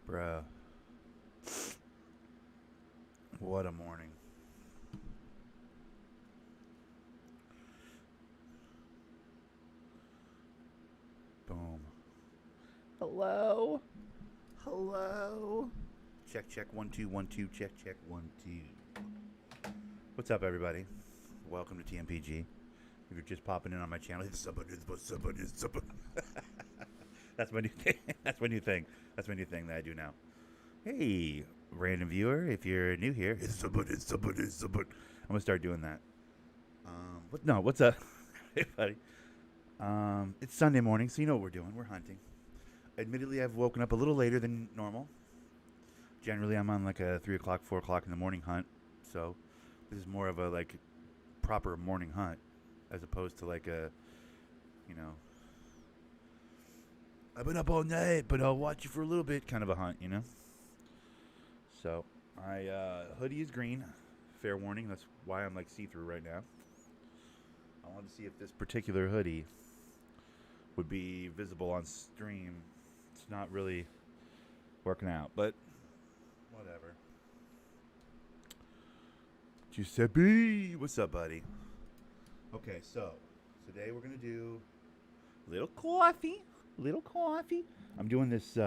Bruh. What a morning. Boom. Hello. Hello. Check, check, 1 2 1 2. Check, check, 1 2. What's up, everybody? Welcome to TNPG. If you're just popping in on my channel, hit somebody. That's my new thing. That's my new thing. That's my new thing that I do now. Hey, random viewer, if you're new here, hit somebody. I'm gonna start doing that. What's up, everybody? It's Sunday morning, so you know what we're doing. We're hunting. Admittedly, I've woken up a little later than normal. Generally, I'm on like a 3 o'clock, 4 o'clock in the morning hunt. So this is more of a like proper morning hunt, as opposed to like a, you know, I've been up all night, but I'll watch you for a little bit kind of a hunt, you know. So my hoodie is green. Fair warning. That's why I'm like see-through right now. I wanted to see if this particular hoodie would be visible on stream. It's not really working out, but whatever. Giuseppe, what's up, buddy? Okay, so today we're gonna do little coffee. I'm doing this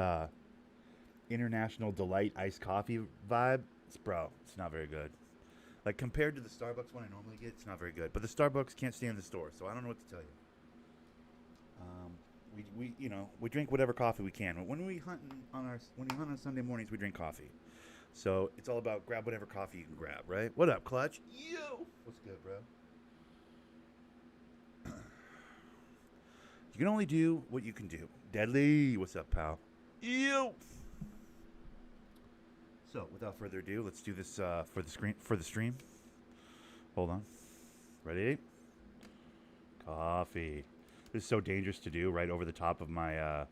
International Delight iced coffee vibe. It's not very good. Like compared to the Starbucks one I normally get, it's not very good. But the Starbucks can't stay in the store, so I don't know what to tell you. We drink whatever coffee we can. But when we hunt on Sunday mornings, we drink coffee. So it's all about grab whatever coffee you can grab, right? What up, Clutch? Yo, what's good, bro? You can only do what you can do. Deadly, what's up, pal? Yo. So without further ado, let's do this for the stream. Hold on. Ready? Coffee. This is so dangerous to do right over the top of my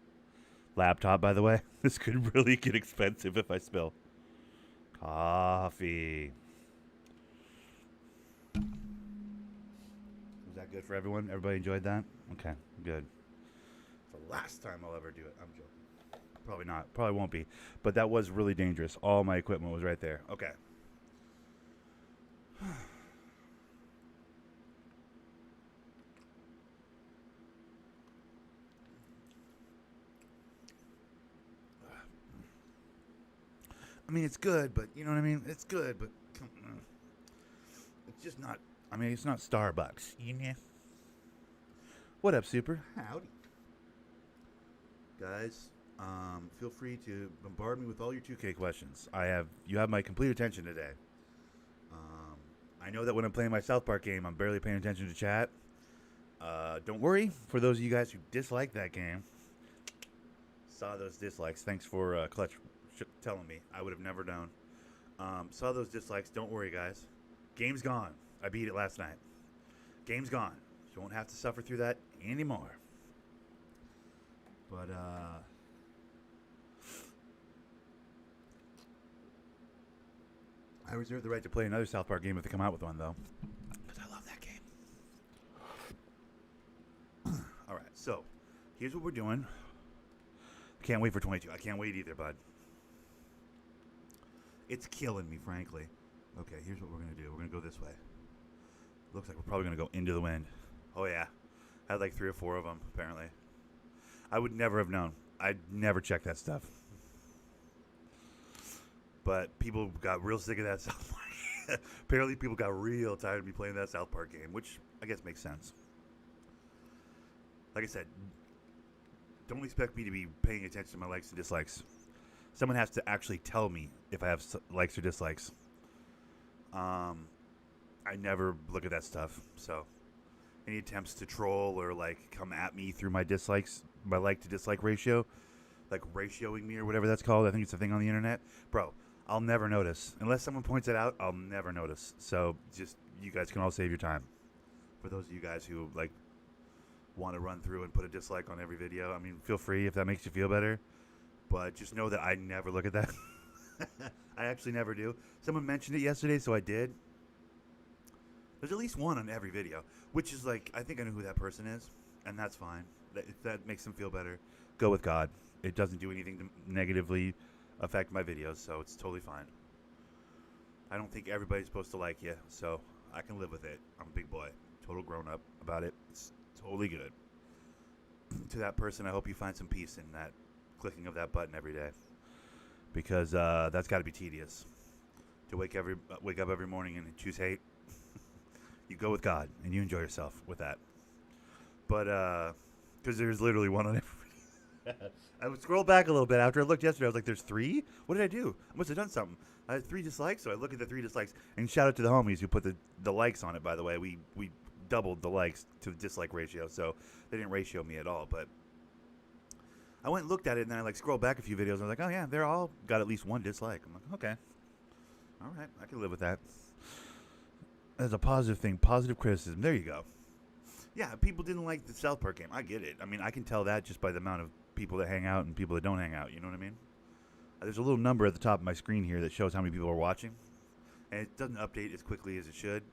laptop, by the way. This could really get expensive if I spill. Coffee. Was that good for everyone? Everybody enjoyed that? Okay, good. It's the last time I'll ever do it. I'm joking. Probably not. Probably won't be. But that was really dangerous. All my equipment was right there. Okay. I mean, it's good, but you know what I mean? It's good, but it's just not. I mean, it's not Starbucks. Yeah. What up, Super? Howdy. Guys, feel free to bombard me with all your 2K questions. You have my complete attention today. I know that when I'm playing my South Park game, I'm barely paying attention to chat. Don't worry, for those of you guys who dislike that game, saw those dislikes. Thanks for Clutch telling me. I would have never known. Saw those dislikes. Don't worry, guys. Game's gone. I beat it last night. Game's gone. You won't have to suffer through that anymore. But, I reserve the right to play another South Park game if they come out with one, though. Because I love that game. Alright, so, here's what we're doing. Can't wait for 22. I can't wait either, bud. It's killing me, frankly. Okay, here's what we're going to do. We're going to go this way. Looks like we're probably going to go into the wind. Oh, yeah. I had like 3 or 4 of them, apparently. I would never have known. I'd never check that stuff. But people got real sick of that South Park. Apparently people got real tired of me playing that South Park game, which I guess makes sense. Like I said, don't expect me to be paying attention to my likes and dislikes. Someone has to actually tell me if I have likes or dislikes. I never look at that stuff. So any attempts to troll or like come at me through my dislikes, my like to dislike ratio, like ratioing me or whatever that's called. I think it's a thing on the internet, bro. I'll never notice unless someone points it out. I'll never notice. So just you guys can all save your time. For those of you guys who like want to run through and put a dislike on every video, I mean, feel free if that makes you feel better. But just know that I never look at that. I actually never do. Someone mentioned it yesterday, so I did. There's at least one on every video, which is like, I think I know who that person is, and that's fine. If that makes them feel better, go with God. It doesn't do anything to negatively affect my videos, so it's totally fine. I don't think everybody's supposed to like you, so I can live with it. I'm a big boy, total grown up about it. It's totally good. To that person, I hope you find some peace in that clicking of that button every day, because that's got to be tedious. To wake up every morning and choose hate. You go with God and you enjoy yourself with that. But because there's literally one on every. I would scroll back a little bit after I looked yesterday. I was like, "There's 3? What did I do? I must have done something." I had 3 dislikes, so I look at the 3 dislikes and shout out to the homies who put the likes on it. By the way, we doubled the likes to the dislike ratio, so they didn't ratio me at all. But I went and looked at it, and then I like scrolled back a few videos. And I was like, "Oh yeah, they're all got at least 1 dislike." I'm like, "Okay, all right, I can live with that." As a positive thing, positive criticism. There you go. Yeah, people didn't like the South Park game. I get it. I mean, I can tell that just by the amount of people that hang out and people that don't hang out. You know what I mean? There's a little number at the top of my screen here that shows how many people are watching. And it doesn't update as quickly as it should.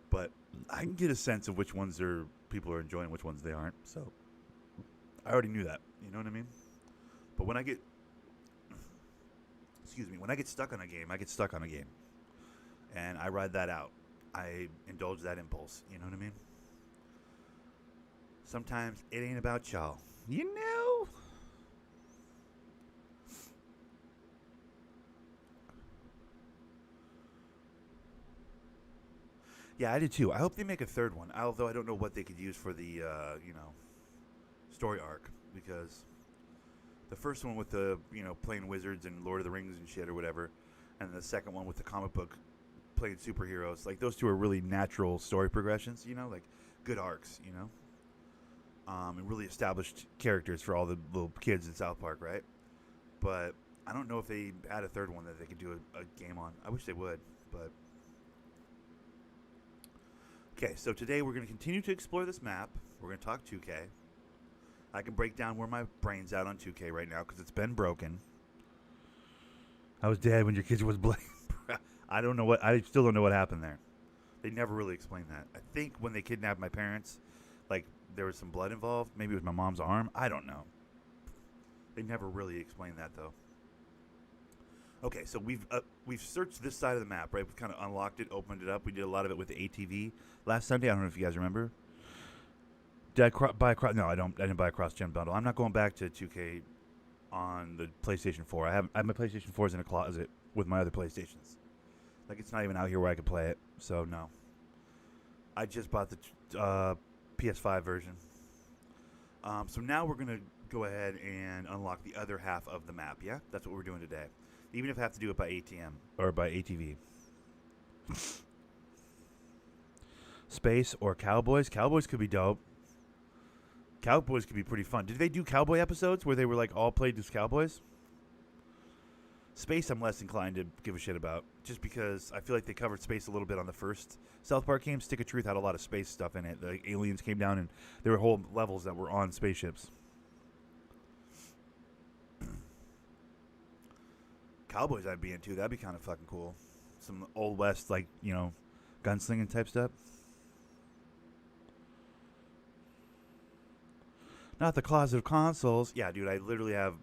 But I can get a sense of which ones people are enjoying, which ones they aren't. So I already knew that. You know what I mean? But when I get stuck on a game, I get stuck on a game. And I ride that out. I indulge that impulse. You know what I mean? Sometimes it ain't about y'all. You know? Yeah, I did too. I hope they make a 3rd one. Although I don't know what they could use for the, story arc. Because the first one with the, playing wizards and Lord of the Rings and shit or whatever. And the second one with the comic book playing superheroes, like those 2 are really natural story progressions, like good arcs, and really established characters for all the little kids in South Park, right? But I don't know if they add a 3rd one that they could do a game on. I wish they would, but okay. So today we're going to continue to explore this map. We're going to talk 2K. I can break down where my brain's at on 2K right now because it's been broken. I was dead when your kids was blamed. I still don't know what happened there. They never really explained that. I think when they kidnapped my parents, like there was some blood involved. Maybe it was my mom's arm. I don't know. They never really explained that though. Okay, so we've searched this side of the map, right? We've kind of unlocked it, opened it up. We did a lot of it with the ATV last Sunday. I don't know if you guys remember. Did I buy a cross? No, I didn't buy a cross-gen bundle. I'm not going back to 2K on the PlayStation 4. I have my PlayStation 4s in a closet with my other PlayStations. Like, it's not even out here where I could play it, so no. I just bought the PS5 version. So now we're going to go ahead and unlock the other half of the map, yeah? That's what we're doing today. Even if I have to do it by ATM, or by ATV. Space or Cowboys? Cowboys could be dope. Cowboys could be pretty fun. Did they do Cowboy episodes where they were, like, all played as Cowboys? Space I'm less inclined to give a shit about, just because I feel like they covered space a little bit on the first South Park game. Stick of Truth had a lot of space stuff in it. The aliens came down and there were whole levels that were on spaceships. Cowboys I'd be into. That'd be kind of fucking cool. Some Old West, like, gunslinging type stuff. Not the closet of consoles. Yeah, dude, I literally have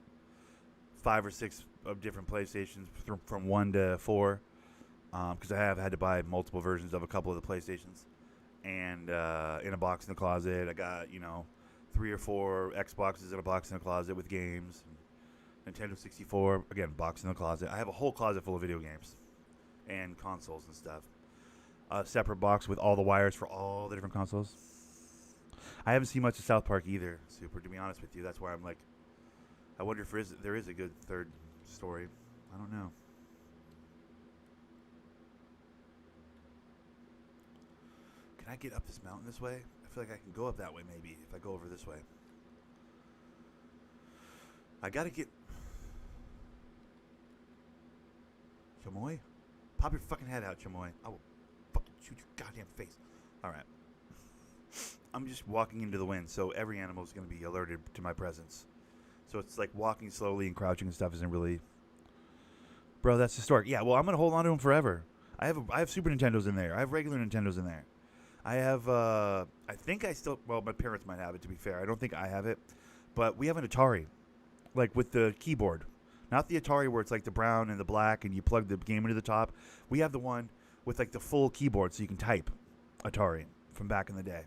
5 or 6 of different PlayStations from 1 to 4, because I have had to buy multiple versions of a couple of the PlayStations, and in a box in the closet. I got 3 or 4 Xboxes in a box in the closet with games. Nintendo 64, again, box in the closet. I have a whole closet full of video games and consoles and stuff. A separate box with all the wires for all the different consoles. I haven't seen much of South Park either, Super, to be honest with you. That's why I'm like, I wonder if there is a good third story. I don't know. Can I get up this mountain this way? I feel like I can go up that way maybe if I go over this way. I gotta get... Chamoy? Pop your fucking head out, Chamoy. I will fucking shoot your goddamn face. Alright. I'm just walking into the wind, so every animal is going to be alerted to my presence. So it's like walking slowly and crouching and stuff isn't really... Bro, that's historic. Yeah, well, I'm going to hold on to them forever. I have Super Nintendos in there. I have regular Nintendos in there. I have, I think I still... Well, my parents might have it, to be fair. I don't think I have it. But we have an Atari. Like, with the keyboard. Not the Atari where it's like the brown and the black and you plug the game into the top. We have the one with like the full keyboard so you can type. Atari from back in the day.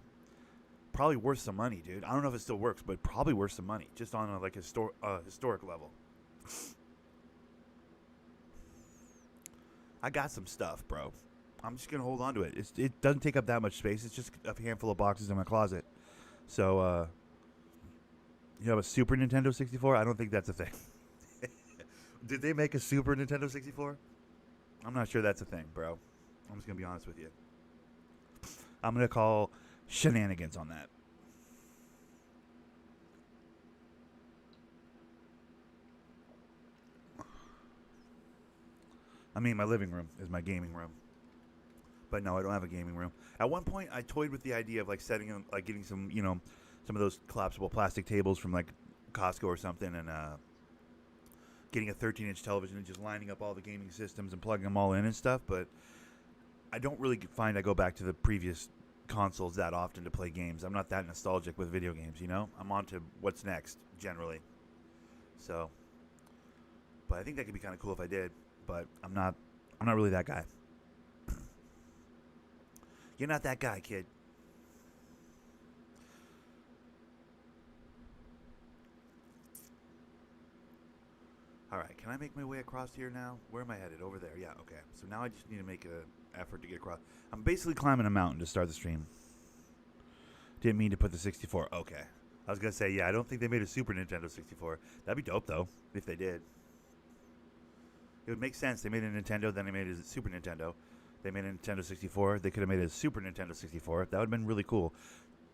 Probably worth some money, dude. I don't know if it still works, but probably worth some money. Just on a like historic level. I got some stuff, bro. I'm just going to hold on to it. It doesn't take up that much space. It's just a handful of boxes in my closet. So, you have a Super Nintendo 64? I don't think that's a thing. Did they make a Super Nintendo 64? I'm not sure that's a thing, bro. I'm just going to be honest with you. I'm going to call shenanigans on that. I mean, my living room is my gaming room. But no, I don't have a gaming room. At one point, I toyed with the idea of like setting, like getting some, you know, some of those collapsible plastic tables from like Costco or something and getting a 13-inch television and just lining up all the gaming systems and plugging them all in and stuff. But I don't really find I go back to the previous consoles that often to play games. I'm not that nostalgic with video games, you know? I'm on to what's next, generally. So, but I think that could be kind of cool if I did. But I'm not really that guy. You're not that guy, kid. All right, can I make my way across here now? Where am I headed? Over there. Yeah, okay. So now I just need to make an effort to get across. I'm basically climbing a mountain to start the stream. Didn't mean to put the 64. Okay. I was going to say, yeah, I don't think they made a Super Nintendo 64. That'd be dope, though, if they did. It would make sense. They made a Nintendo, then they made a Super Nintendo. They made a Nintendo 64. They could have made a Super Nintendo 64. That would have been really cool.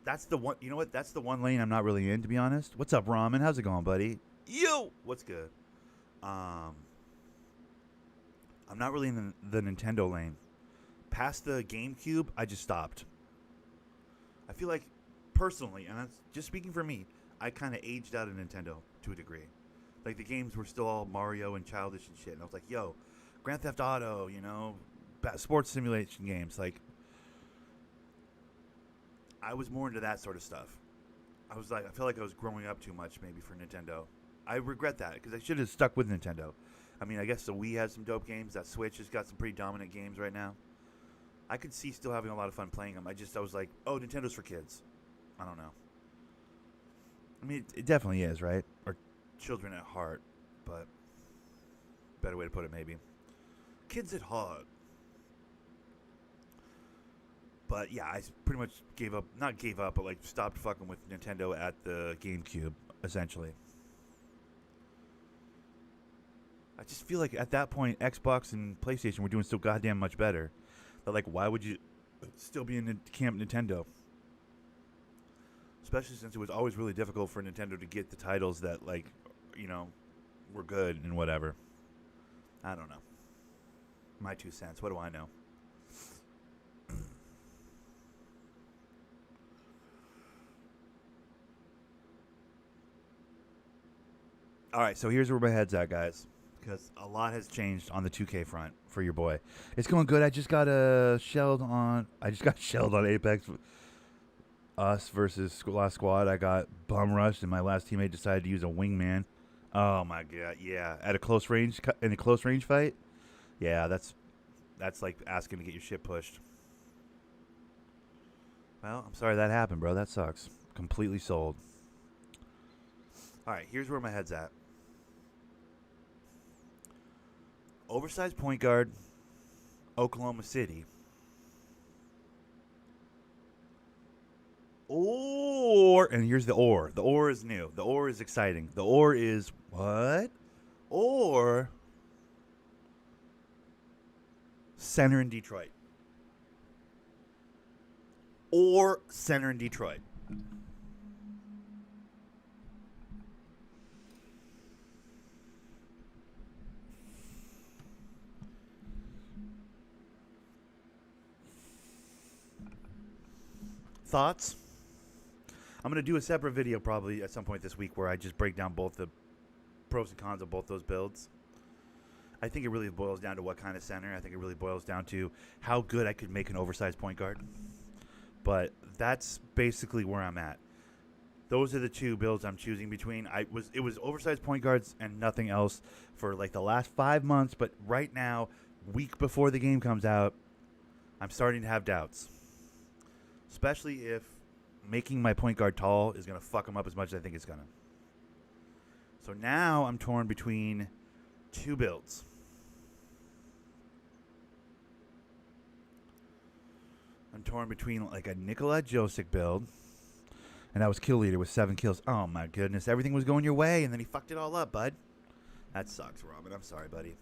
That's the one. You know what? That's the one lane I'm not really in, to be honest. What's up, Ramen? How's it going, buddy? Yo! What's good? I'm not really in the Nintendo lane. Past the GameCube, I just stopped. I feel like, personally, and that's just speaking for me, I kind of aged out of Nintendo to a degree. Like, the games were still all Mario and childish and shit. And I was like, yo, Grand Theft Auto, you know, sports simulation games. Like, I was more into that sort of stuff. I feel like I was growing up too much maybe for Nintendo. I regret that because I should have stuck with Nintendo. I mean, I guess the Wii has some dope games. That Switch has got some pretty dominant games right now. I could see still having a lot of fun playing them. I was like, oh, Nintendo's for kids. I don't know. I mean, it definitely is, right? Or children at heart, but better way to put it maybe. Kids at heart. But yeah, I pretty much not gave up, but like stopped fucking with Nintendo at the GameCube, essentially. I just feel like at that point, Xbox and PlayStation were doing so goddamn much better. That like, why would you still be in Camp Nintendo? Especially since it was always really difficult for Nintendo to get the titles that, like, you know, were good and whatever. I don't know. My 2 cents. What do I know? All right, so here's where my head's at, guys. Because a lot has changed on the 2K front for your boy. It's going good. I just got shelled on Apex. Us versus last squad. I got bum rushed, and my last teammate decided to use a wingman. Oh my god, yeah. At a close range fight. Yeah, that's like asking to get your shit pushed. Well, I'm sorry that happened, bro. That sucks. Completely sold. All right, here's where my head's at. Oversized point guard, Oklahoma City. Or, and here's the or. The or is new. The or is exciting. The or is what? Or center in Detroit. Or center in Detroit. Thoughts? I'm going to do a separate video probably at some point this week where I just break down both the pros and cons of both those builds. I think it really boils down to what kind of center. I think it really boils down to how good I could make an oversized point guard. But that's basically where I'm at. Those are the two builds I'm choosing between. It was oversized point guards and nothing else for like the last 5 months. But right now, week before the game comes out, I'm starting to have doubts. Especially if making my point guard tall is going to fuck him up as much as I think it's going to. So now I'm torn between two builds. I'm torn between like a Nikola Jokic build, and that was kill leader with 7 kills. Oh my goodness, everything was going your way, and then he fucked it all up, bud. That sucks, Robin. I'm sorry, buddy.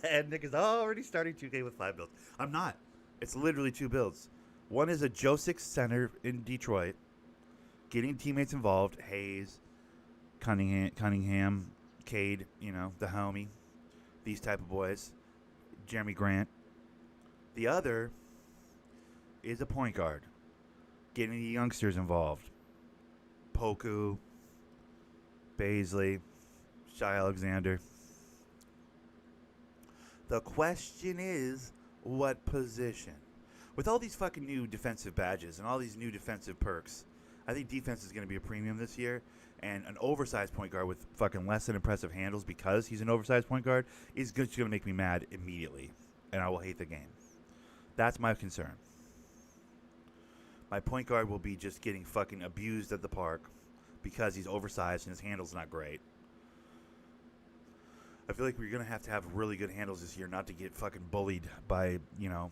And Nick is already starting 2K with 5 builds. I'm not. It's literally 2 builds. One is a Jokic center in Detroit, getting teammates involved. Hayes, Cunningham, Cade, you know, the homie, these type of boys. Jeremy Grant. The other is a point guard, getting the youngsters involved. Poku, Baisley, Shai Alexander. The question is, what position? With all these fucking new defensive badges and all these new defensive perks, I think defense is going to be a premium this year. And an oversized point guard with fucking less than impressive handles because he's an oversized point guard is just going to make me mad immediately. And I will hate the game. That's my concern. My point guard will be just getting fucking abused at the park because he's oversized and his handle's not great. I feel like we're going to have really good handles this year not to get fucking bullied by, you know,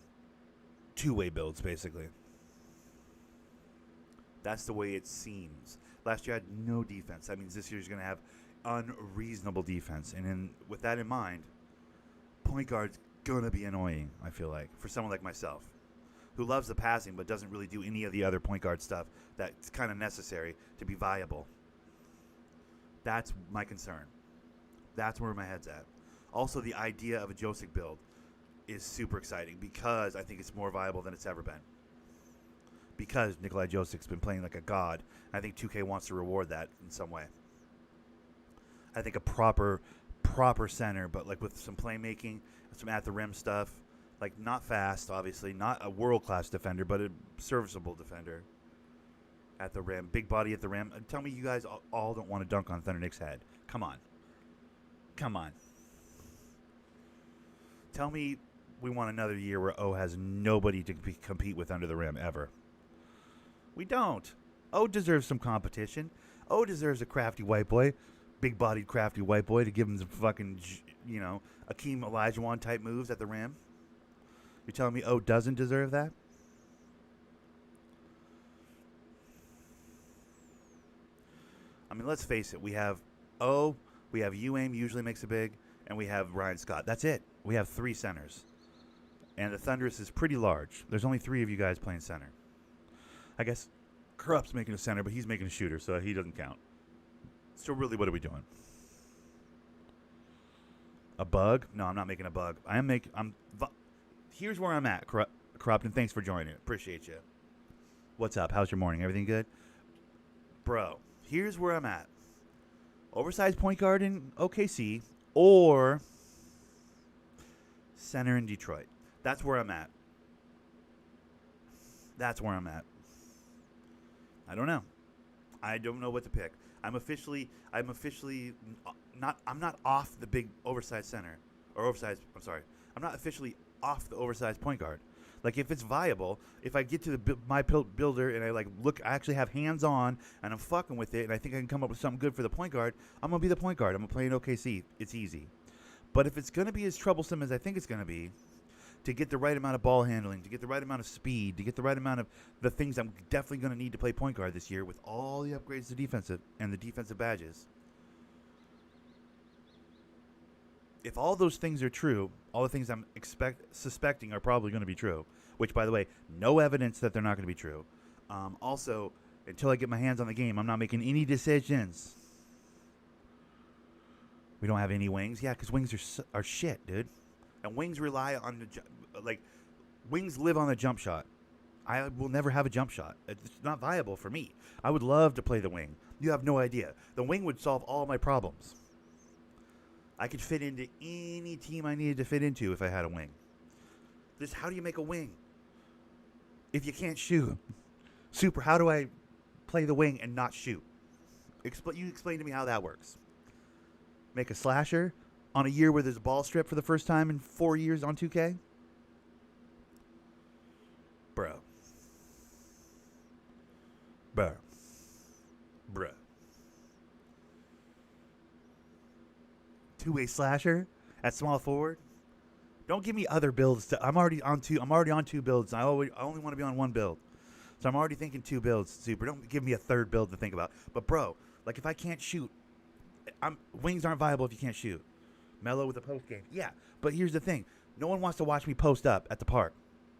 two-way builds, basically. That's the way it seems. Last year I had no defense. That means this year's going to have unreasonable defense. And with that in mind, point guard's going to be annoying, I feel like, for someone like myself, who loves the passing but doesn't really do any of the other point guard stuff that's kind of necessary to be viable. That's my concern. That's where my head's at. Also, the idea of a Jokic build is super exciting because I think it's more viable than it's ever been. Because Nikola Jokic's been playing like a god. I think 2K wants to reward that in some way. I think a proper center, but like with some playmaking, some at the rim stuff, like not fast, obviously, not a world-class defender, but a serviceable defender at the rim, big body at the rim. And tell me you guys all don't want to dunk on Thunder Nick's head. Come on. Tell me we want another year where O has nobody to compete with under the rim ever. We don't. O deserves some competition. O deserves a crafty white boy, big-bodied crafty white boy to give him some fucking, you know, Akeem Olajuwon type moves at the rim. You're telling me O doesn't deserve that? I mean, let's face it. We have O, we have UAIM usually makes a big, and we have Ryan Scott. That's it. We have 3 centers. And the Thunderous is pretty large. There's only 3 of you guys playing center. I guess Corrupt's making a center, but he's making a shooter, so he doesn't count. So really, what are we doing? A bug? No, I'm not making a bug. Here's where I'm at, Corrupt, and thanks for joining. Appreciate you. What's up? How's your morning? Everything good? Bro, here's where I'm at. Oversized point guard in OKC or center in Detroit. That's where I'm at. I don't know. I don't know what to pick. I'm officially not. I'm not off the big oversized center or oversized. I'm sorry. I'm not officially off the oversized point guard. Like if it's viable, if I get to my builder and I actually have hands on and I'm fucking with it and I think I can come up with something good for the point guard, I'm gonna be the point guard. I'm gonna play in OKC. It's easy. But if it's going to be as troublesome as I think it's going to be, to get the right amount of ball handling, to get the right amount of speed, to get the right amount of the things I'm definitely going to need to play point guard this year with all the upgrades to defensive and the defensive badges. If all those things are true, all the things I'm suspecting are probably going to be true, which, by the way, no evidence that they're not going to be true. Also, until I get my hands on the game, I'm not making any decisions. We don't have any wings. Yeah, because wings are shit, dude. And wings rely on wings live on the jump shot. I will never have a jump shot. It's not viable for me. I would love to play the wing. You have no idea. The wing would solve all my problems. I could fit into any team I needed to fit into if I had a wing. How do you make a wing? If you can't shoot. Super, how do I play the wing and not shoot? You explain to me how that works. Make a slasher on a year where there's a ball strip for the first time in 4 years on 2K? Bro. Two-way slasher at small forward? Don't give me other builds. I'm already on two builds. I only want to be on one build. So I'm already thinking two builds, Super. Don't give me a third build to think about. But, bro, like if I can't shoot, wings aren't viable if you can't shoot. Mellow with a post game. Yeah, but here's the thing. No one wants to watch me post up at the park.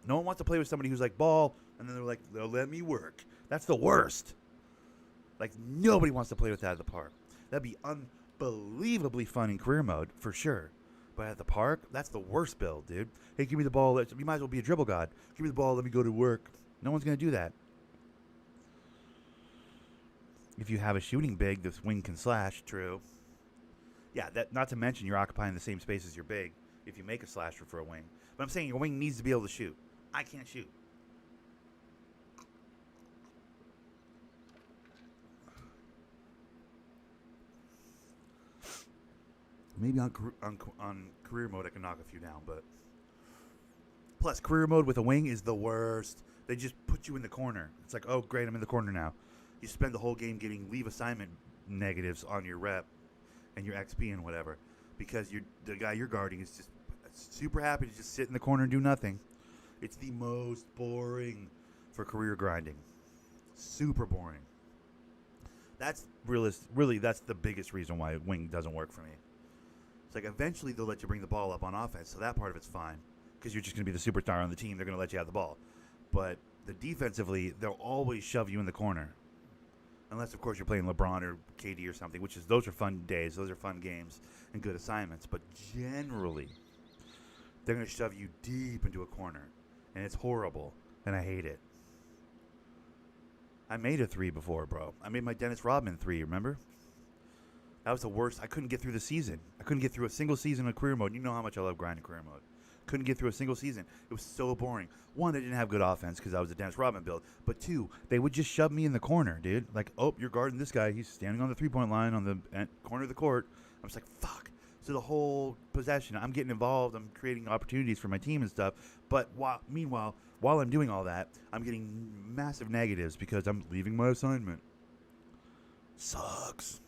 No one wants to play with somebody who's like, ball, and then they're like, they'll let me work. That's the worst. Like, nobody wants to play with that at the park. That'd be unbelievably fun in career mode, for sure. But at the park, that's the worst build, dude. Hey, give me the ball. You might as well be a dribble god. Give me the ball. Let me go to work. No one's going to do that. If you have a shooting big, this wing can slash, true. Yeah, that. Not to mention you're occupying the same space as your big if you make a slasher for a wing. But I'm saying your wing needs to be able to shoot. I can't shoot. Maybe on career mode I can knock a few down, but plus career mode with a wing is the worst. They just put you in the corner. It's like, oh great, I'm in the corner now. You spend the whole game getting leave assignment negatives on your rep and your XP and whatever because the guy you're guarding is just super happy to just sit in the corner and do nothing. It's the most boring for career grinding. Super boring. That's really that's the biggest reason why wing doesn't work for me. It's like eventually they'll let you bring the ball up on offense, so that part of it's fine because you're just going to be the superstar on the team. They're going to let you have the ball. But defensively, they'll always shove you in the corner. Unless, of course, you're playing LeBron or KD or something, those are fun days. Those are fun games and good assignments. But generally, they're going to shove you deep into a corner. And it's horrible. And I hate it. I made a 3 before, bro. I made my Dennis Rodman 3, remember? That was the worst. I couldn't get through the season. I couldn't get through a single season of career mode. You know how much I love grinding career mode. Couldn't get through a single season. It was so boring. One, they didn't have good offense because I was a Dennis Rodman build. But two, they would just shove me in the corner, dude. Like, oh, you're guarding this guy. He's standing on the three-point line on the corner of the court. I'm just like, fuck. So the whole possession, I'm getting involved. I'm creating opportunities for my team and stuff. But meanwhile, while I'm doing all that, I'm getting massive negatives because I'm leaving my assignment. Sucks.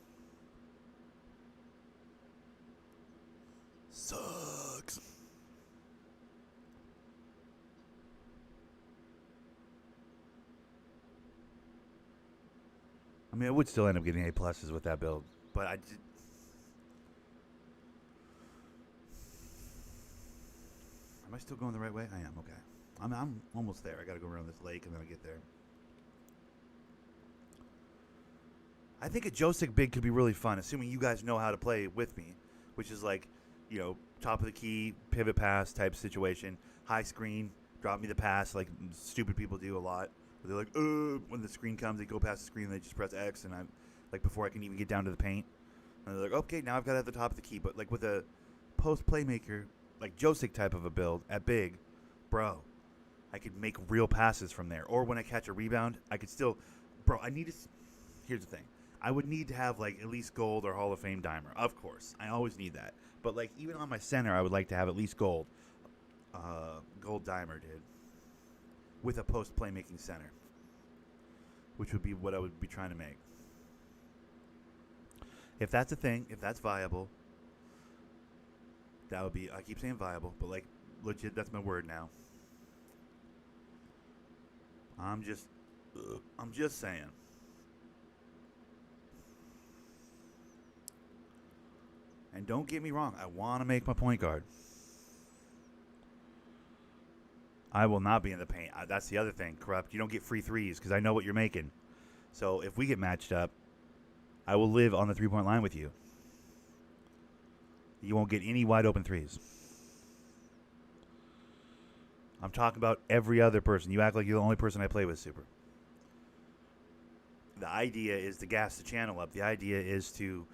I mean, I would still end up getting A+ with that build, but I did. Am I still going the right way? I am. Okay. I'm almost there. I got to go around this lake and then I get there. I think a Josic big could be really fun, assuming you guys know how to play with me, which is like, top of the key, pivot pass type situation, high screen, drop me the pass like stupid people do a lot. They're like, when the screen comes, they go past the screen, and they just press X, and I'm like, before I can even get down to the paint. And they're like, okay, now I've got it at the top of the key. But like with a post playmaker, like Josic type of a build at big, bro, I could make real passes from there. Or when I catch a rebound, I could still, here's the thing. I would need to have like at least gold or Hall of Fame dimer. Of course, I always need that. But like even on my center, I would like to have at least gold dimer, dude, with a post playmaking center, which would be what I would be trying to make. If that's a thing, if that's viable, That would be. I keep saying viable, but like legit, that's my word now. I'm just. I'm just saying. And don't get me wrong, I want to make my point guard. I will not be in the paint. That's the other thing, Corrupt. You don't get free threes because I know what you're making. So if we get matched up, I will live on the 3-point line with you. You won't get any wide open threes. I'm talking about every other person. You act like you're the only person I play with, Super. The idea is to gas the channel up. The idea is to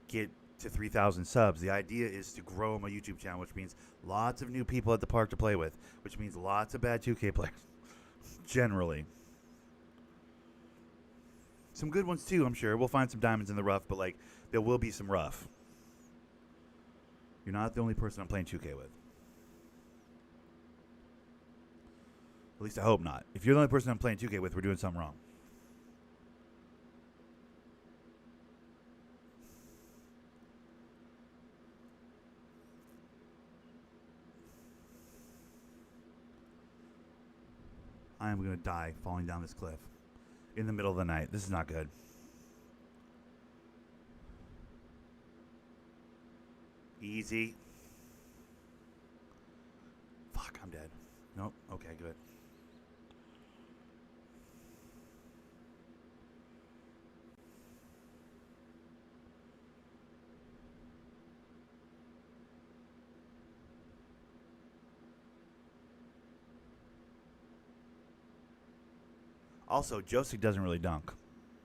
get to 3,000 subs. The idea is to grow my YouTube channel, which means lots of new people at the park to play with, which means lots of bad 2K players, generally. Some good ones, too, I'm sure. We'll find some diamonds in the rough, but, like, there will be some rough. You're not the only person I'm playing 2K with. At least I hope not. If you're the only person I'm playing 2K with, we're doing something wrong. I am going to die falling down this cliff in the middle of the night. This is not good. Easy. Fuck, I'm dead. Nope. Okay, good. Also, Josic doesn't really dunk,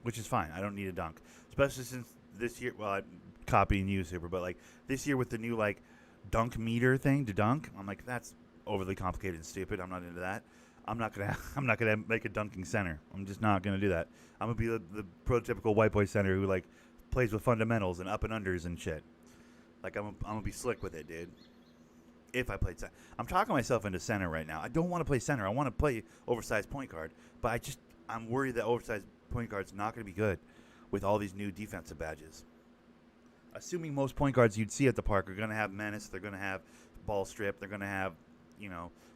which is fine. I don't need a dunk, especially since this year. Well, I'm copying you, Super, but like this year with the new like dunk meter thing to dunk, I'm like that's overly complicated and stupid. I'm not into that. I'm not gonna make a dunking center. I'm just not gonna do that. I'm gonna be the prototypical white boy center who like plays with fundamentals and up and unders and shit. Like I'm gonna be slick with it, dude. If I played center, I'm talking myself into center right now. I don't want to play center. I want to play oversized point guard, but I'm worried that oversized point guard's not going to be good with all these new defensive badges. Assuming most point guards you'd see at the park are going to have menace, they're going to have ball strip, they're going to have,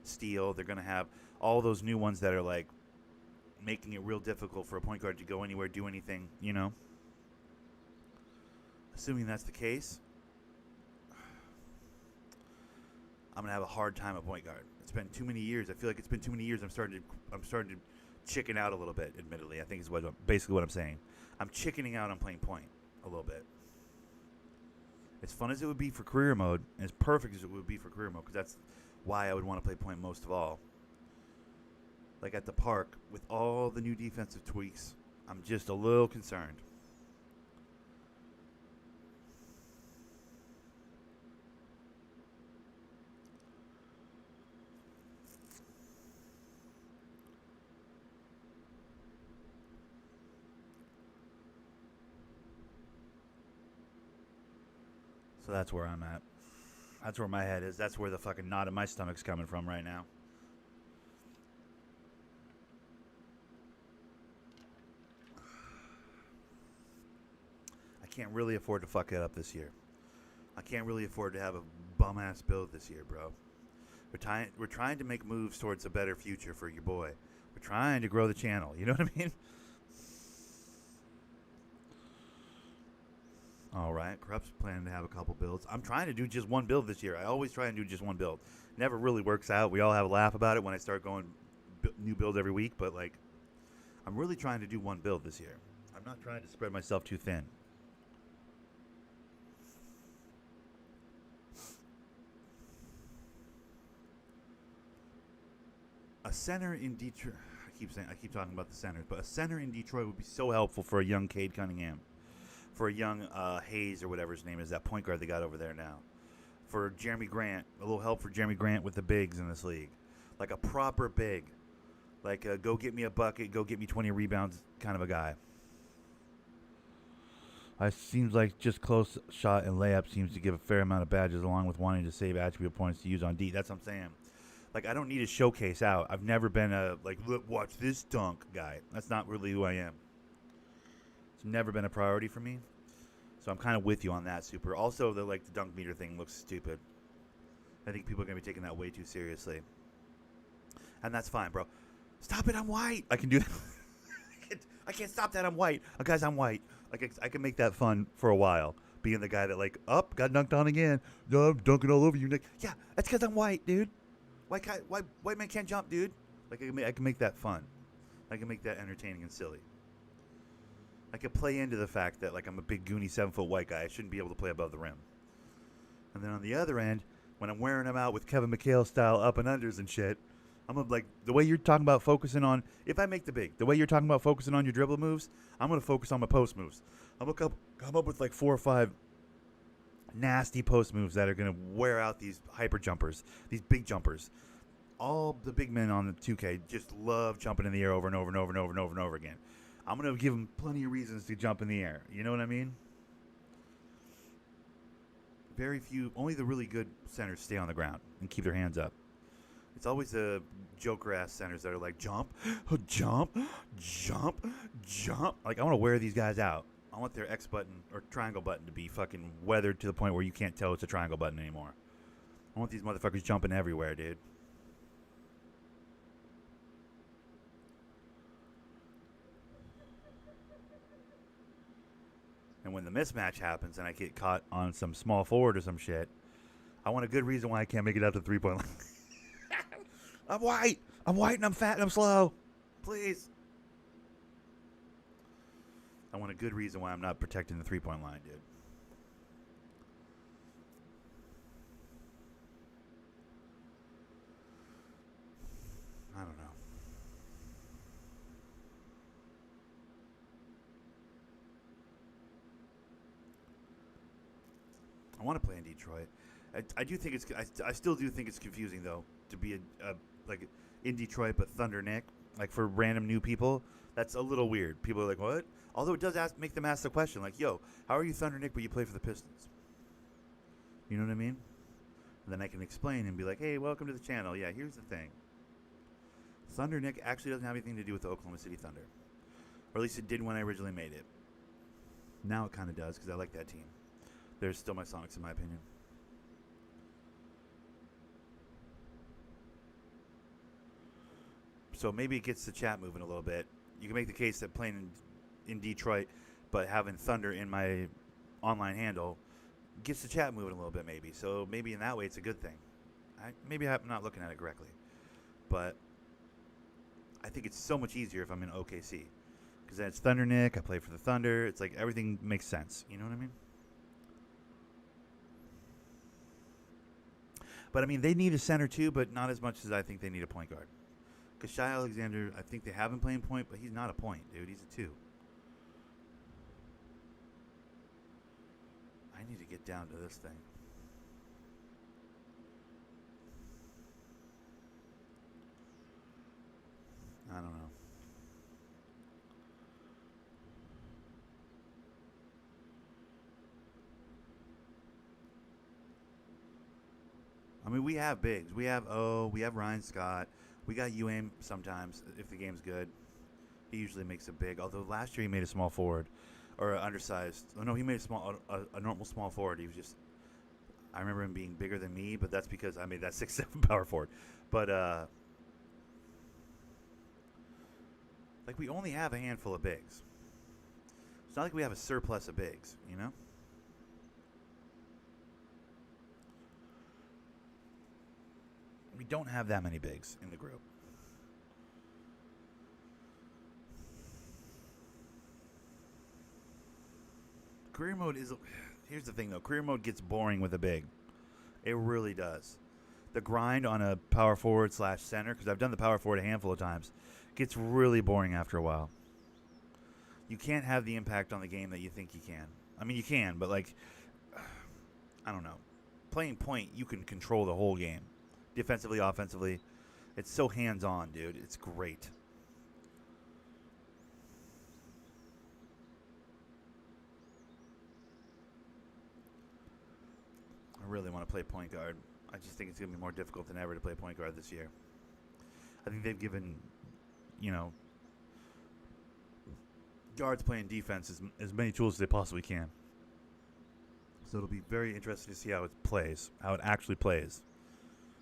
steal, they're going to have all those new ones that are like making it real difficult for a point guard to go anywhere, do anything, Assuming that's the case, I'm going to have a hard time at point guard. It's been too many years. I feel like it's been too many years. I'm starting to chicken out a little bit, admittedly. I think is basically what I'm saying. I'm chickening out on playing point a little bit. As fun as it would be for career mode, and as perfect as it would be for career mode, because that's why I would want to play point most of all. Like at the park, with all the new defensive tweaks, I'm just a little concerned. So that's where I'm at. That's where my head is. That's where the fucking knot in my stomach's coming from right now. I can't really afford to fuck it up this year. I can't really afford to have a bum-ass build this year, bro. We're trying to make moves towards a better future for your boy. We're trying to grow the channel. You know what I mean? All right, Corrupt's planning to have a couple builds. I'm trying to do just one build this year. I always try and do just one build. Never really works out. We all have a laugh about it when I start going new builds every week, but like, I'm really trying to do one build this year. I'm not trying to spread myself too thin. A center in Detroit. I keep talking about the centers, but a center in Detroit would be so helpful for a young Cade Cunningham. For a young Hayes or whatever his name is, that point guard they got over there now. For Jeremy Grant, a little help for Jeremy Grant with the bigs in this league. Like a proper big. Like a go get me a bucket, go get me 20 rebounds kind of a guy. It seems like just close shot and layup seems to give a fair amount of badges along with wanting to save attribute points to use on D. That's what I'm saying. Like, I don't need to showcase out. I've never been a, like, look, watch this dunk guy. That's not really who I am. It's never been a priority for me. So I'm kind of with you on that, Super. Also, the dunk meter thing looks stupid. I think people are going to be taking that way too seriously. And that's fine, bro. Stop it, I'm white. I can do that. I can't stop that, I'm white. Guys, I'm white. Like, I can make that fun for a while. Being the guy that, like, got dunked on again. No, I'm dunking all over you. Like, yeah, that's because I'm white, dude. White man can't jump, dude. Like, I can make that fun. I can make that entertaining and silly. I can play into the fact that, like, I'm a big, goony, 7-foot white guy. I shouldn't be able to play above the rim. And then on the other end, when I'm wearing them out with Kevin McHale style up and unders and shit, I'm gonna, like, the way you're talking about focusing on, if I make the big, the way you're talking about focusing on your dribble moves, I'm gonna focus on my post moves. I'm gonna come up with like 4 or 5 nasty post moves that are gonna wear out these hyper jumpers, these big jumpers. All the big men on the 2K just love jumping in the air over and over and over and over and over and over again. I'm gonna give them plenty of reasons to jump in the air. You know what I mean? Very few, only the really good centers stay on the ground and keep their hands up. It's always the joker-ass centers that are like, jump, jump, jump, jump. Like, I want to wear these guys out. I want their X button or triangle button to be fucking weathered to the point where you can't tell it's a triangle button anymore. I want these motherfuckers jumping everywhere, dude. And when the mismatch happens and I get caught on some small forward or some shit, I want a good reason why I can't make it out to the three-point line. I'm white and I'm fat and I'm slow. Please. I want a good reason why I'm not protecting the three-point line, dude. I don't know. I want to play in Detroit. I do think it's. I still do think it's confusing though to be a like in Detroit, but Thunder Nick. Like for random new people, that's a little weird. People are like, what? Although it does make them ask the question, like, yo, how are you Thunder Nick, but you play for the Pistons? You know what I mean? And then I can explain and be like, hey, welcome to the channel. Yeah, here's the thing. Thunder Nick actually doesn't have anything to do with the Oklahoma City Thunder, or at least it did when I originally made it. Now it kind of does because I like that team. They're still my Sonics in my opinion. So maybe it gets the chat moving a little bit. You can make the case that playing in Detroit, but having Thunder in my online handle gets the chat moving a little bit maybe. So maybe in that way it's a good thing. Maybe I'm not looking at it correctly. But I think it's so much easier if I'm in OKC. Because then it's Thunder Nick, I play for the Thunder. It's like everything makes sense. You know what I mean? But I mean, they need a center too, but not as much as I think they need a point guard. Because Shai Alexander, I think they have him playing point, but he's not a point, dude. He's a 2. I need to get down to this thing. I don't know. I mean, we have bigs. We have Ryan Scott. We got UAM sometimes if the game's good. He usually makes a big. Although last year he made a small forward or undersized. Oh no, he made a normal small forward. He was just. I remember him being bigger than me, but that's because I made that 6'7" power forward. But like we only have a handful of bigs. It's not like we have a surplus of bigs, you know. We don't have that many bigs in the group. Career mode is... Here's the thing, though. Career mode gets boring with a big. It really does. The grind on a power forward / center, because I've done the power forward a handful of times, gets really boring after a while. You can't have the impact on the game that you think you can. I mean, you can, but, like... I don't know. Playing point, you can control the whole game. Defensively, offensively. It's so hands-on, dude. It's great. I really want to play point guard. I just think it's going to be more difficult than ever to play point guard this year. I think they've given, guards playing defense as many tools as they possibly can. So it'll be very interesting to see how it plays, how it actually plays.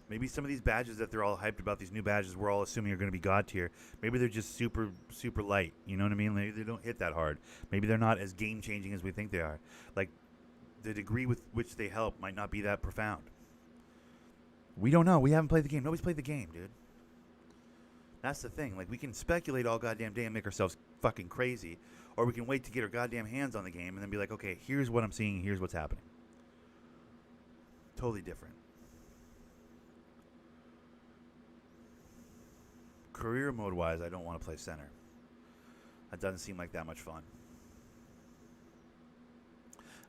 Maybe some of these badges that they're all hyped about, these new badges we're all assuming are going to be god tier, maybe they're just super, super light. You know what I mean? Maybe they don't hit that hard. Maybe they're not as game changing as we think they are. Like, the degree with which they help might not be that profound. We don't know. We haven't played the game. Nobody's played the game, dude. That's the thing. Like, we can speculate all goddamn day and make ourselves fucking crazy, or we can wait to get our goddamn hands on the game and then be like, okay, here's what I'm seeing, here's what's happening. Totally different. Career mode wise, I don't want to play center. That doesn't seem like that much fun.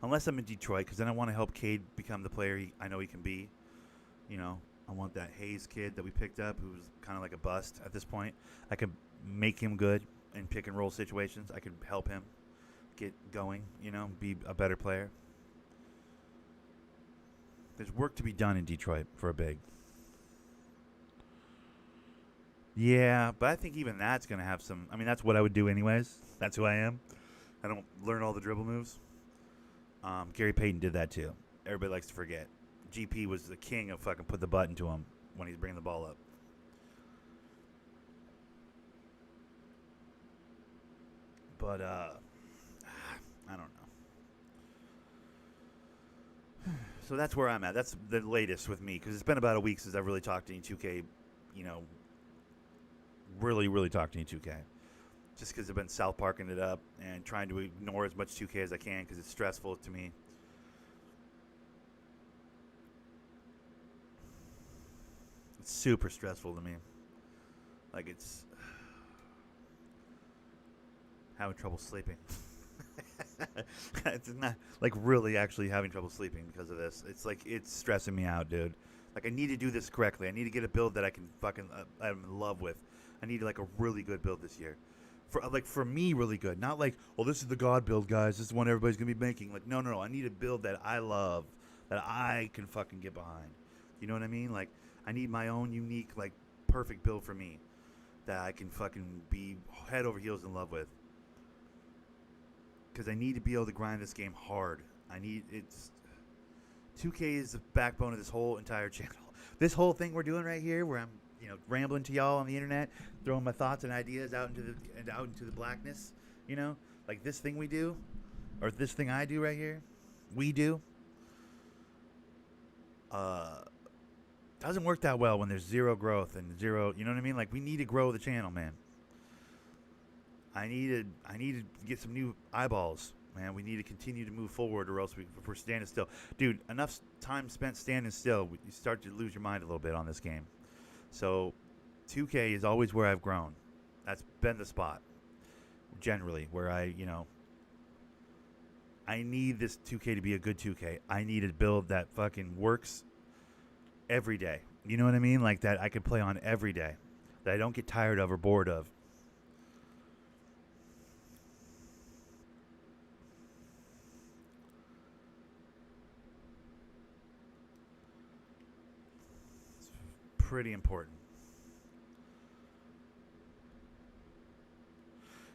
Unless I'm in Detroit, because then I want to help Cade become the player I know he can be. You know, I want that Hayes kid that we picked up, who's kind of like a bust at this point. I could make him good in pick and roll situations. I could help him get going, you know, be a better player. There's work to be done in Detroit for a big. Yeah, but I think even that's going to have some... I mean, that's what I would do anyways. That's who I am. I don't learn all the dribble moves. Gary Payton did that too. Everybody likes to forget. GP was the king of fucking put the button to him when he's bringing the ball up. But, I don't know. So that's where I'm at. That's the latest with me, because it's been about a week since I've really talked to any 2K, you know, really, really talked to any 2K. Just because I've been South Parking it up and trying to ignore as much 2K as I can because it's stressful to me. It's super stressful to me. Like, it's having trouble sleeping. It's not like really actually having trouble sleeping because of this. It's like it's stressing me out, dude. Like, I need to do this correctly. I need to get a build that I can fucking I'm in love with. I need like a really good build this year. For me, really good. Not like, well, this is the God build, guys. This is one everybody's gonna be making. Like, no. I need a build that I love, that I can fucking get behind. You know what I mean? Like, I need my own unique, like, perfect build for me that I can fucking be head over heels in love with. Because I need to be able to grind this game hard. 2K is the backbone of this whole entire channel. This whole thing we're doing right here, where I'm, you know, rambling to y'all on the internet, throwing my thoughts and ideas out into the blackness, you know, like this thing we do, or this thing I do right here, we do, doesn't work that well when there's zero growth and zero, you know what I mean? Like, we need to grow the channel, man. I need to get some new eyeballs, man. We need to continue to move forward, or else if we're standing still, dude. Enough time spent standing still, you start to lose your mind a little bit on this game. So, 2K is always where I've grown. That's been the spot, generally, where I need this 2K to be a good 2K. I need a build that fucking works every day. You know what I mean? Like, that I can play on every day, that I don't get tired of or bored of. It's pretty important.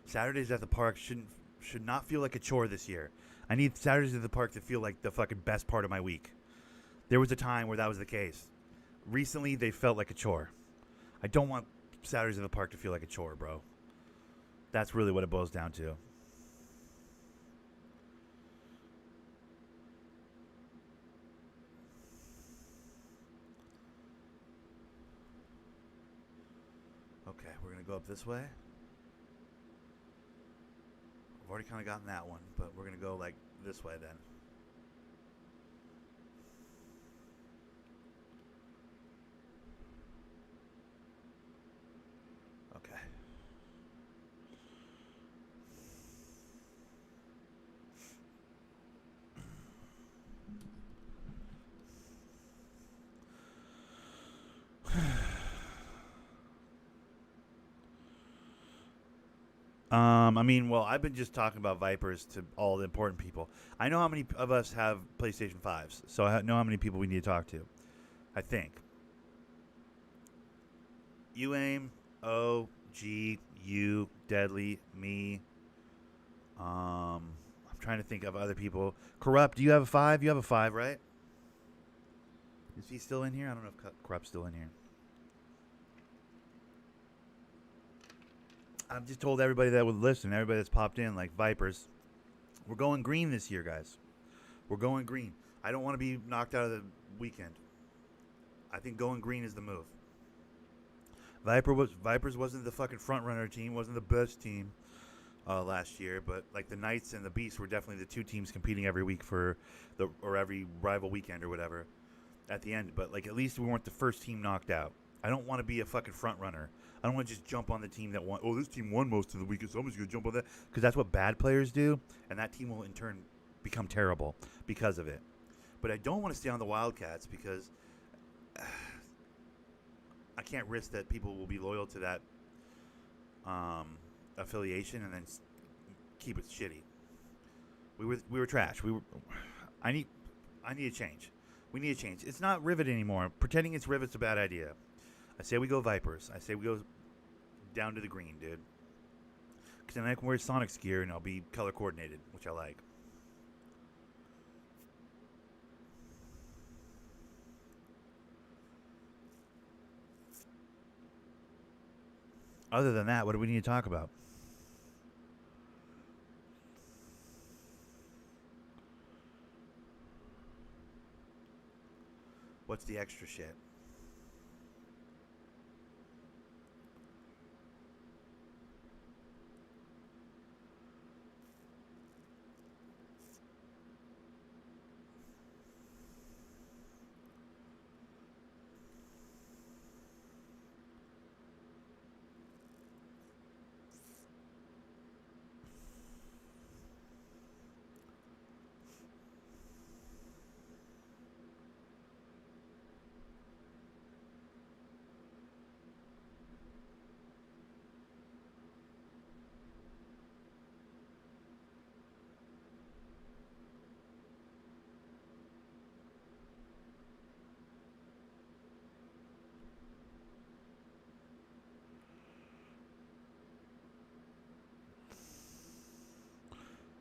Saturdays at the park should not feel like a chore this year. I need Saturdays at the park to feel like the fucking best part of my week. There was a time where that was the case. Recently, they felt like a chore. I don't want Saturdays at the park to feel like a chore, bro. That's really what it boils down to. Okay, we're going to go up this way. I've already kind of gotten that one, but we're going to go like this way then. Okay. I mean, well, I've been just talking about Vipers to all the important people. I know how many of us have PlayStation 5s, so I know how many people we need to talk to. I think. You aim, O, G, you, Deadly, me. I'm trying to think of other people. Corrupt, do you have a 5? You have a 5, right? Is he still in here? I don't know if Corrupt's still in here. I've just told everybody that would listen, everybody that's popped in, like Vipers, we're going green this year, guys. We're going green. I don't want to be knocked out of the weekend. I think going green is the move. Vipers wasn't the fucking front runner team, wasn't the best team last year, but like the Knights and the Beasts were definitely the two teams competing every week or every rival weekend or whatever at the end. But like at least we weren't the first team knocked out. I don't want to be a fucking front runner. I don't want to just jump on the team that won. Oh, this team won most of the weekend, so I'm just gonna jump on that because that's what bad players do, and that team will in turn become terrible because of it. But I don't want to stay on the Wildcats because I can't risk that people will be loyal to that affiliation and then keep it shitty. We were trash. I need a change. We need a change. It's not Rivet anymore. Pretending it's Rivet's a bad idea. I say we go Vipers. I say we go down to the green, dude. Because then I can wear Sonic's gear and I'll be color coordinated, which I like. Other than that, what do we need to talk about? What's the extra shit?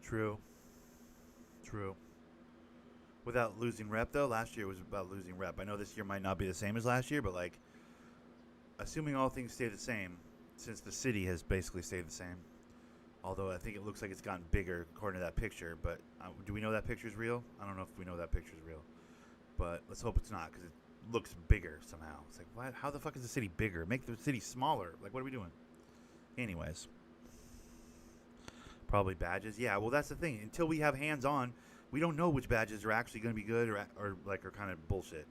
True. True. Without losing rep, though, last year was about losing rep. I know this year might not be the same as last year, but like, assuming all things stay the same, since the city has basically stayed the same. Although I think it looks like it's gotten bigger according to that picture. But do we know that picture's real? I don't know if we know that picture's real. But let's hope it's not because it looks bigger somehow. It's like, why, how the fuck is the city bigger? Make the city smaller. Like, what are we doing? Anyways. Probably badges. Yeah, well, that's the thing. Until we have hands-on, we don't know which badges are actually going to be good or like are kind of bullshit.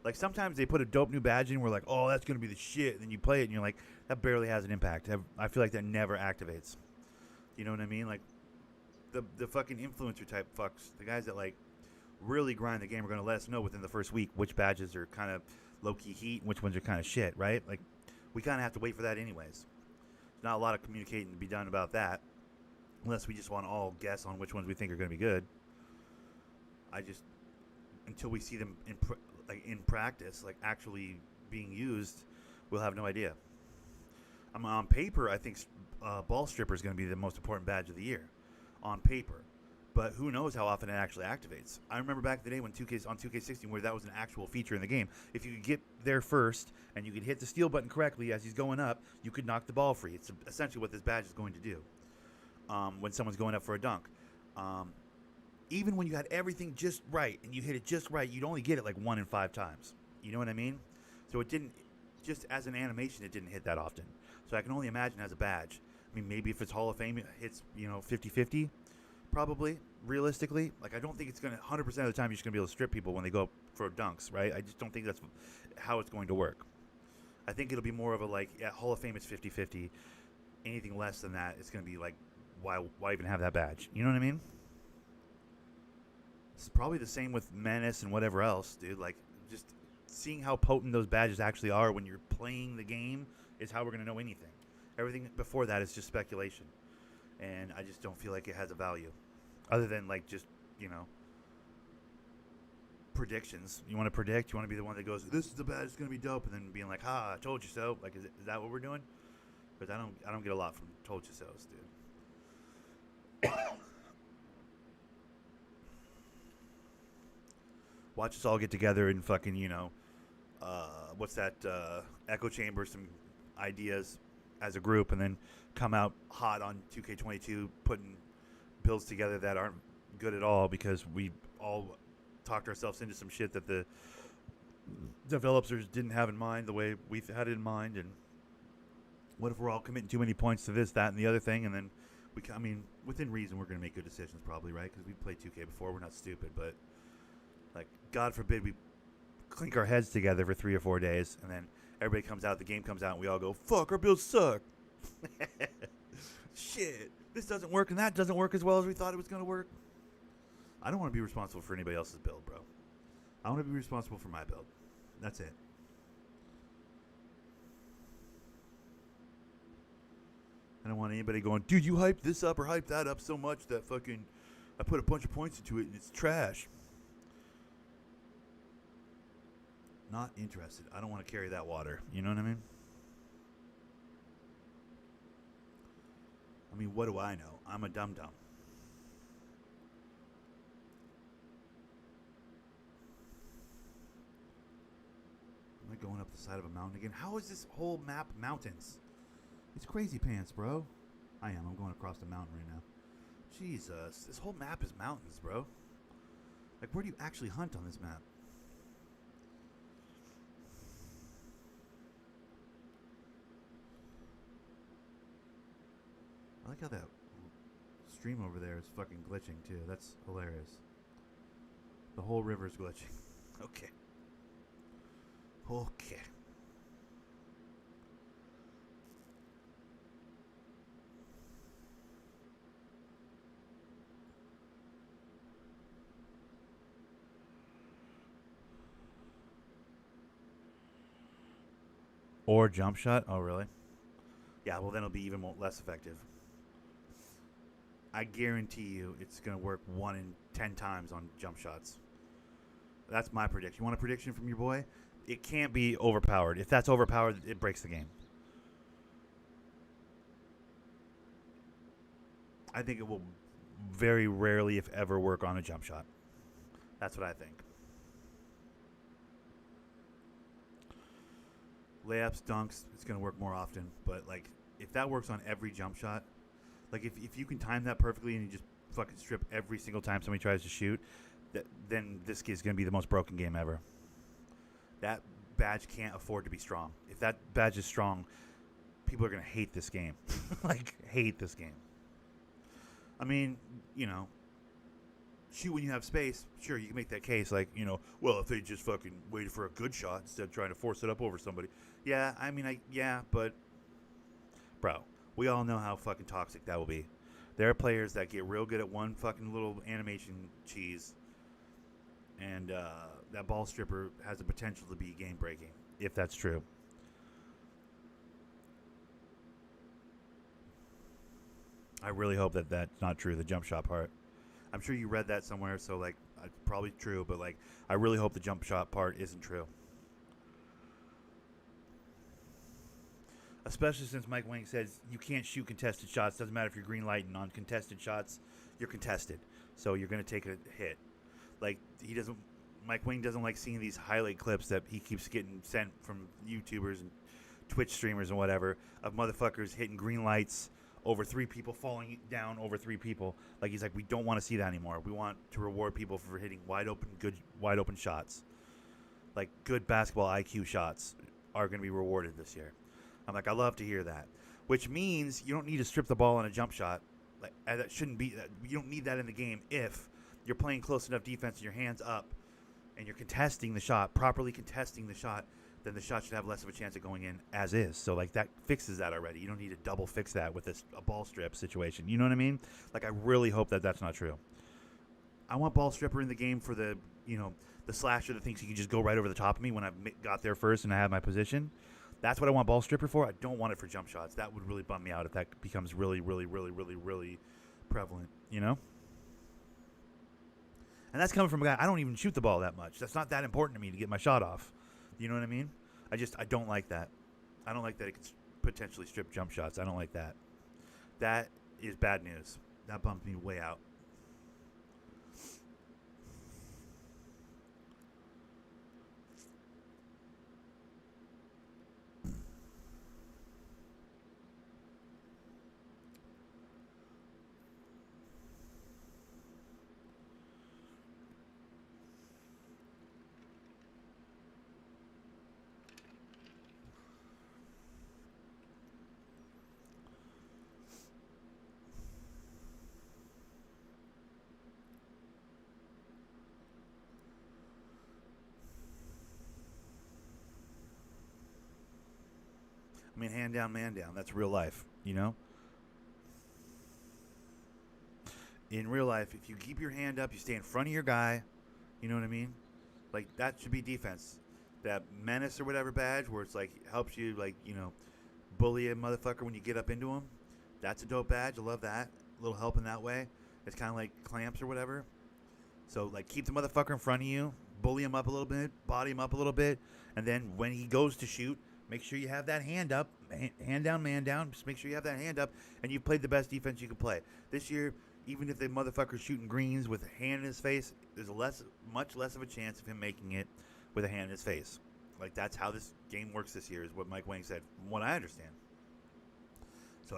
Like sometimes they put a dope new badge in, and we're like, oh, that's going to be the shit. And then you play it, and you're like, that barely has an impact. I feel like that never activates. You know what I mean? Like the fucking influencer type fucks, the guys that like really grind the game are going to let us know within the first week which badges are kind of low-key heat and which ones are kind of shit, right? Like we kind of have to wait for that anyways. There's not a lot of communicating to be done about that unless we just want to all guess on which ones we think are going to be good. I just until we see them in practice, like actually being used, we'll have no idea. On paper, I think ball stripper is going to be the most important badge of the year, on paper. But who knows how often it actually activates? I remember back in the day when 2K16, where that was an actual feature in the game. If you could get there first and you could hit the steal button correctly as he's going up, you could knock the ball free. It's essentially what this badge is going to do when someone's going up for a dunk. Even when you had everything just right and you hit it just right, you'd only get it like 1 in 5 times. You know what I mean? So it didn't, just as an animation, it didn't hit that often. So I can only imagine as a badge. I mean, maybe if it's Hall of Fame, it hits, 50-50, probably, realistically. Like, I don't think it's going to, 100% of the time, you're just going to be able to strip people when they go up for dunks, right? I just don't think that's how it's going to work. I think it'll be more of a, like, at Hall of Fame, it's 50-50. Anything less than that, it's going to be like, why even have that badge? You know what I mean? It's probably the same with Menace and whatever else, dude. Like, just seeing how potent those badges actually are when you're playing the game is how we're going to know anything. Everything before that is just speculation. And I just don't feel like it has a value. Other than, like, just, predictions. You want to predict? You want to be the one that goes, this is the badge, it's going to be dope, and then being like, ha, I told you so. Like, is that what we're doing? Because I don't get a lot from told you so's, dude. Watch us all get together and fucking, what's that? Echo chamber some ideas as a group, and then come out hot on 2K22, putting builds together that aren't good at all because we all talked ourselves into some shit that the developers didn't have in mind the way we had it in mind. And what if we're all committing too many points to this, that, and the other thing, and then within reason, we're going to make good decisions probably, right? Because we played 2K before. We're not stupid, but like, God forbid we clink our heads together for 3 or 4 days, and then everybody comes out, the game comes out, and we all go, fuck, our builds suck. Shit, this doesn't work, and that doesn't work as well as we thought it was going to work. I don't want to be responsible for anybody else's build, bro. I want to be responsible for my build. That's it. I don't want anybody going, dude, you hyped this up or hyped that up so much that fucking I put a bunch of points into it and it's trash. Not interested. I don't want to carry that water. You know what I mean? I mean, what do I know? I'm a dum-dum. Am I going up the side of a mountain again? How is this whole map mountains? It's crazy pants, bro. I am. I'm going across the mountain right now. Jesus. This whole map is mountains, bro. Like, where do you actually hunt on this map? I like how that stream over there is fucking glitching, too. That's hilarious. The whole river is glitching. Okay. Okay. Or jump shot? Oh, really? Yeah, well, then it'll be even less effective. I guarantee you it's going to work 1 in 10 times on jump shots. That's my prediction. You want a prediction from your boy? It can't be overpowered. If that's overpowered, it breaks the game. I think it will very rarely, if ever, work on a jump shot. That's what I think. Layups, dunks, it's going to work more often. But, like, if that works on every jump shot, like, if you can time that perfectly and you just fucking strip every single time somebody tries to shoot, then this is going to be the most broken game ever. That badge can't afford to be strong. If that badge is strong, people are going to hate this game. Like, hate this game. I mean, shoot when you have space. Sure, you can make that case. Like, well, if they just fucking waited for a good shot instead of trying to force it up over somebody. Yeah, I mean, but, bro, we all know how fucking toxic that will be. There are players that get real good at one fucking little animation cheese, and that ball stripper has the potential to be game breaking, if that's true. I really hope that that's not true, the jump shot part. I'm sure you read that somewhere, so, like, it's probably true, but, like, I really hope the jump shot part isn't true. Especially since Mike Wang says you can't shoot contested shots. Doesn't matter if you're green lighting on contested shots, you're contested. So you're going to take a hit. Like, Mike Wang doesn't like seeing these highlight clips that he keeps getting sent from YouTubers and Twitch streamers and whatever of motherfuckers hitting green lights over 3 people, falling down over 3 people. Like, he's like, we don't want to see that anymore. We want to reward people for hitting wide open shots. Like, good basketball IQ shots are going to be rewarded this year. I'm like, I love to hear that. Which means you don't need to strip the ball on a jump shot. Like, that shouldn't be. You don't need that in the game if you're playing close enough defense and your hands up and you're contesting the shot, properly contesting the shot, then the shot should have less of a chance of going in as is. So, like, that fixes that already. You don't need to double fix that with a ball strip situation. You know what I mean? Like, I really hope that that's not true. I want ball stripper in the game for the slasher that thinks he can just go right over the top of me when I've got there first and I have my position. That's what I want ball stripper for. I don't want it for jump shots. That would really bum me out if that becomes really, really, really, really, really prevalent, And that's coming from a guy, I don't even shoot the ball that much. That's not that important to me to get my shot off. You know what I mean? I don't like that. I don't like that it could potentially strip jump shots. I don't like that. That is bad news. That bumps me way out. I mean, hand down, man down. That's real life, you know? In real life, if you keep your hand up, you stay in front of your guy, you know what I mean? Like, that should be defense. That menace or whatever badge where it's like, helps you, like, you know, bully a motherfucker when you get up into him. That's a dope badge. I love that. A little help in that way. It's kind of like clamps or whatever. So, like, keep the motherfucker in front of you, bully him up a little bit, body him up a little bit, and then when he goes to shoot, make sure you have that hand up, hand down, man down. Just make sure you have that hand up, and you've played the best defense you can play. This year, even if the motherfucker's shooting greens with a hand in his face, there's much less of a chance of him making it with a hand in his face. Like, that's how this game works this year, is what Mike Wang said, from what I understand. So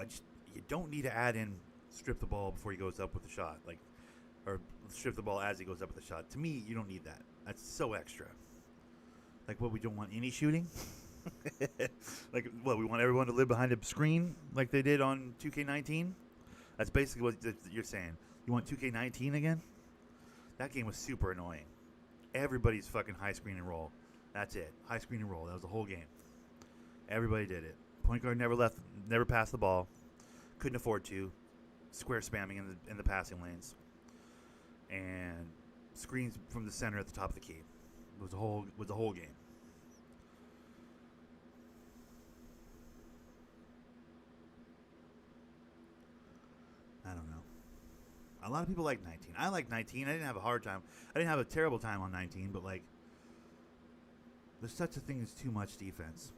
you don't need to add in strip the ball before he goes up with the shot, like, or strip the ball as he goes up with the shot. To me, you don't need that. That's so extra. Like, what, we don't want any shooting? Like, what, we want everyone to live behind a screen like they did on 2K19? That's basically what you're saying. You want 2K19 again? That game was super annoying. Everybody's fucking high screen and roll. That's it. High screen and roll. That was the whole game. Everybody did it. Point guard never passed the ball. Couldn't afford to. Square spamming in the passing lanes. And screens from the center at the top of the key. It was the whole game. I don't know. A lot of people like 19. I like 19. I didn't have a hard time. I didn't have a terrible time on 19, but, like, there's such a thing as too much defense.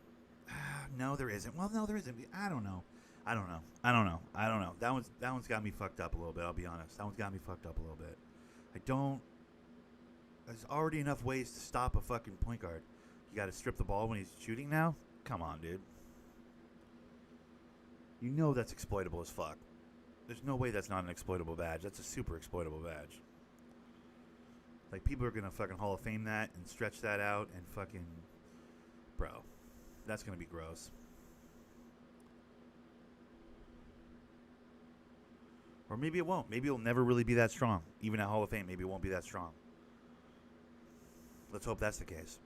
No, there isn't. Well, no, there isn't. I don't know. That one's got me fucked up a little bit, I'll be honest. That one's got me fucked up a little bit. There's already enough ways to stop a fucking point guard. You got to strip the ball when he's shooting now? Come on, dude. You know that's exploitable as fuck. There's no way that's not an exploitable badge. That's a super exploitable badge. Like, people are going to fucking Hall of Fame that and stretch that out and fucking... Bro, that's going to be gross. Or maybe it won't. Maybe it'll never really be that strong. Even at Hall of Fame, maybe it won't be that strong. Let's hope that's the case.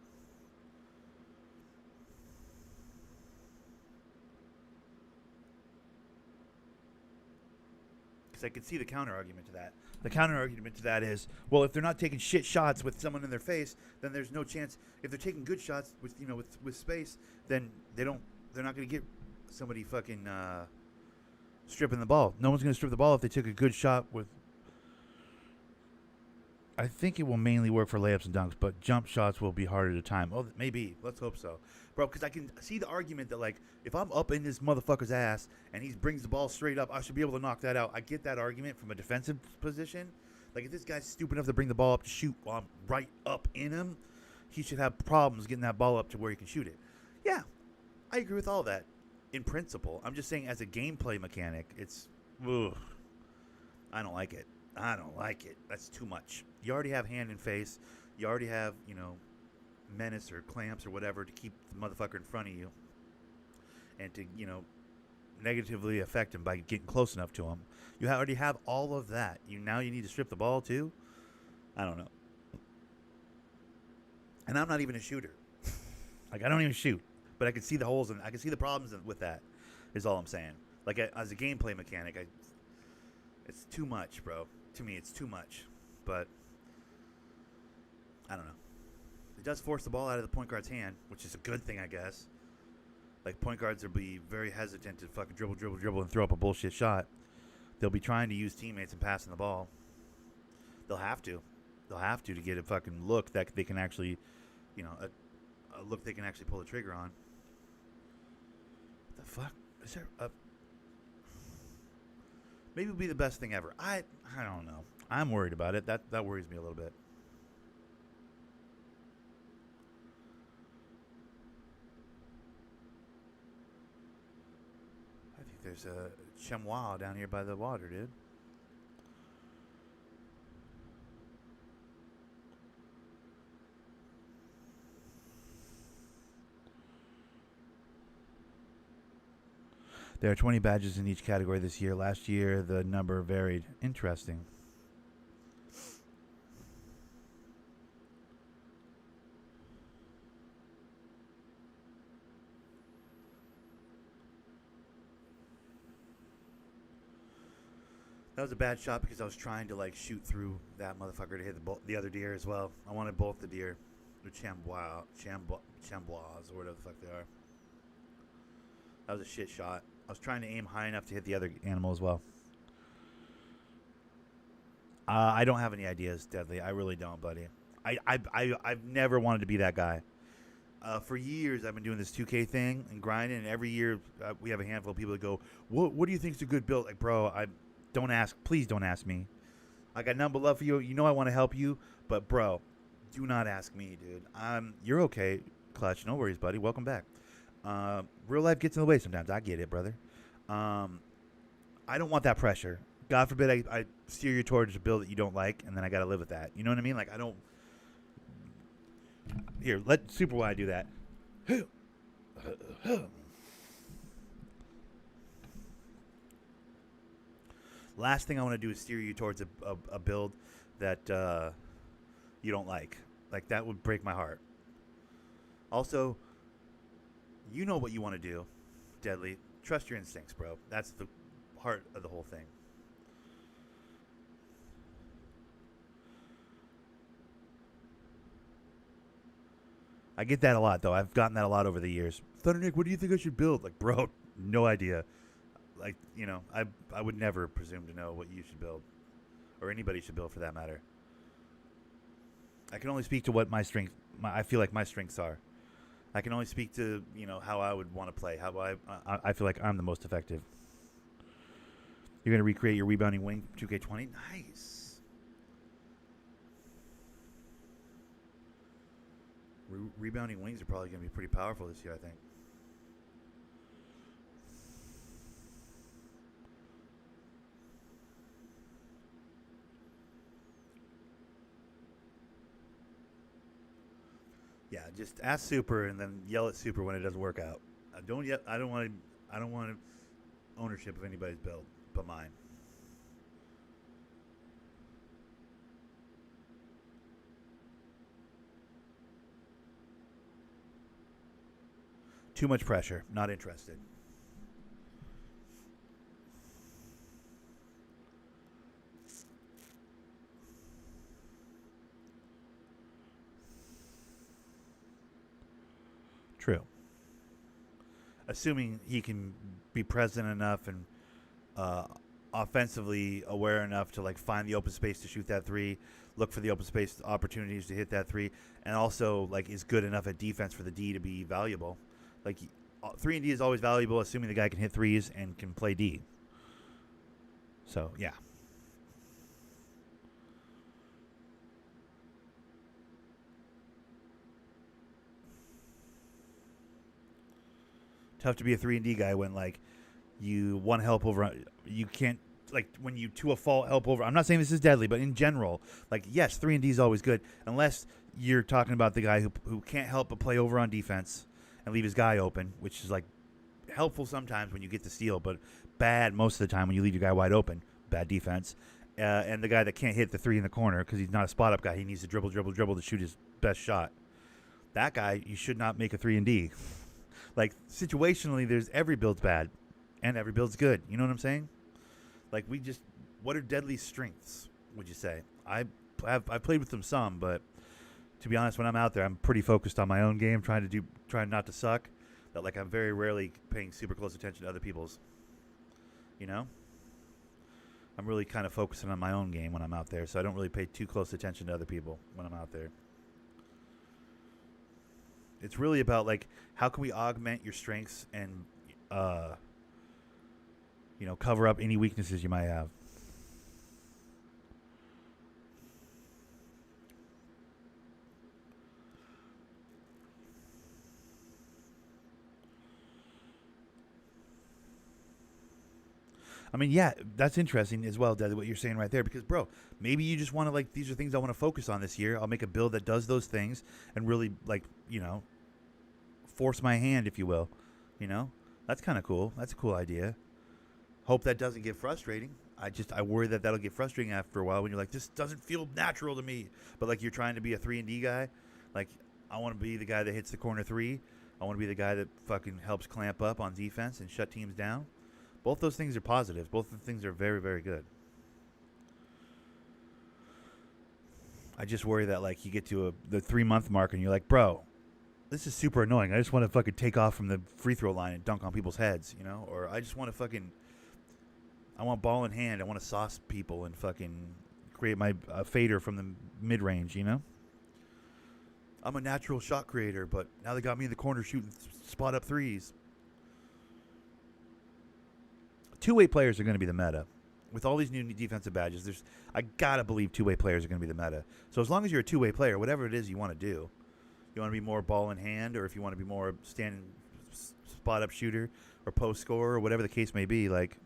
I could see the counter argument to that. The counter argument to that is, well, if they're not taking shit shots with someone in their face, then there's no chance. If they're taking good shots with space, then they're not going to get somebody fucking stripping the ball. No one's going to strip the ball if they took a good shot with. I think it will mainly work for layups and dunks, but jump shots will be harder to time. Oh, maybe. Let's hope so. Bro, because I can see the argument that, like, if I'm up in this motherfucker's ass and he brings the ball straight up, I should be able to knock that out. I get that argument from a defensive position. Like, if this guy's stupid enough to bring the ball up to shoot while I'm right up in him, he should have problems getting that ball up to where he can shoot it. Yeah, I agree with all that in principle. I'm just saying as a gameplay mechanic, it's... Ugh, I don't like it. That's too much. You already have hand and face. You already have, menace or clamps or whatever to keep the motherfucker in front of you and to, negatively affect him by getting close enough to him. You already have all of that. Now you need to strip the ball too? I don't know. And I'm not even a shooter. Like, I don't even shoot. But I can see the holes and I can see the problems with that, is all I'm saying. Like, as a gameplay mechanic, it's too much, bro. To me, it's too much. But I don't know. It does force the ball out of the point guard's hand, which is a good thing, I guess. Like, point guards will be very hesitant to fucking dribble, and throw up a bullshit shot. They'll be trying to use teammates and passing the ball. They'll have to. To get a fucking look that they can actually, a look they can actually pull the trigger on. What the fuck? Is there a... Maybe it'll be the best thing ever. I don't know. I'm worried about it. That worries me a little bit. I think there's a chamois down here by the water, dude. There are 20 badges in each category this year. Last year, the number varied. Interesting. That was a bad shot because I was trying to like shoot through that motherfucker to hit the other deer as well. I wanted both the deer, the chambois, or whatever the fuck they are. That was a shit shot. I was trying to aim high enough to hit the other animal as well. I don't have any ideas, Deadly. I really don't, buddy. I've never wanted to be that guy. For years, I've been doing this 2K thing and grinding, and every year we have a handful of people that go, "What do you think is a good build?" Like, bro, don't ask. Please don't ask me. I got nothing but love for you. You know I want to help you, but bro, do not ask me, dude. You're okay, Clutch. No worries, buddy. Welcome back. Real life gets in the way sometimes. I get it, brother. I don't want that pressure. God forbid I steer you towards a build that you don't like, and then I got to live with that. You know what I mean? Like, I don't. Here, let Super Y do that. Last thing I want to do is steer you towards a build that you don't like. Like, that would break my heart. Also, you know what you want to do, Deadly. Trust your instincts, bro. That's the heart of the whole thing. I get that a lot, though. I've gotten that a lot over the years. Thunder Nick, what do you think I should build? Like, bro, no idea. Like, you know, I would never presume to know what you should build. Or anybody should build, for that matter. I can only speak to what I feel like my strengths are. I can only speak to, you know, how I would want to play. How I feel like I'm the most effective. You're going to recreate your rebounding wing 2K20? Nice. Rebounding wings are probably going to be pretty powerful this year, I think. Yeah, just ask Super and then yell at Super when it doesn't work out. I don't want ownership of anybody's build but mine. Too much pressure. Not interested. True. Assuming he can be present enough and offensively aware enough to like find the open space to shoot that three, look for the open space opportunities to hit that three, and also like is good enough at defense for the D to be valuable. Like 3 and D is always valuable, assuming the guy can hit threes and can play D. So yeah. Tough to be a 3 and D guy when like you one help over, you can't, like when you to a fault help over. I'm not saying this is deadly, but in general, like yes, 3 and D is always good unless you're talking about the guy who can't help but play over on defense and leave his guy open, which is like helpful sometimes when you get the steal, but bad most of the time when you leave your guy wide open. Bad defense. And the guy that can't hit the three in the corner because he's not a spot up guy. He needs to dribble to shoot his best shot. That guy, you should not make a 3 and D. Like situationally, there's every build's bad, and every build's good. You know what I'm saying? Like what are Deadly's strengths? Would you say? I've played with them some, but to be honest, when I'm out there, I'm pretty focused on my own game, trying not to suck. That like I'm very rarely paying super close attention to other people's. You know, I'm really kind of focusing on my own game when I'm out there, so I don't really pay too close attention to other people when I'm out there. It's really about like how can we augment your strengths and cover up any weaknesses you might have. I mean, yeah, that's interesting as well, Dad, what you're saying right there. Because, bro, maybe you just want to, like, these are things I want to focus on this year. I'll make a build that does those things and really, like, force my hand, if you will. That's kind of cool. That's a cool idea. Hope that doesn't get frustrating. I worry that that'll get frustrating after a while when you're like, this doesn't feel natural to me. But, like, you're trying to be a 3 and D guy. Like, I want to be the guy that hits the corner three. I want to be the guy that fucking helps clamp up on defense and shut teams down. Both those things are positives. Both of the things are very, very good. I just worry that like you get to the 3-month mark and you're like, bro, this is super annoying. I just want to fucking take off from the free throw line and dunk on people's heads, you know? Or I just want to fucking, I want ball in hand. I want to sauce people and fucking create my fader from the mid range, you know? I'm a natural shot creator, but now they got me in the corner shooting spot up threes. Two-way players are going to be the meta. With all these new defensive badges, I gotta believe two-way players are going to be the meta. So as long as you're a two-way player, whatever it is you want to do, you want to be more ball in hand, or if you want to be more standing spot up shooter or post scorer or whatever the case may be, like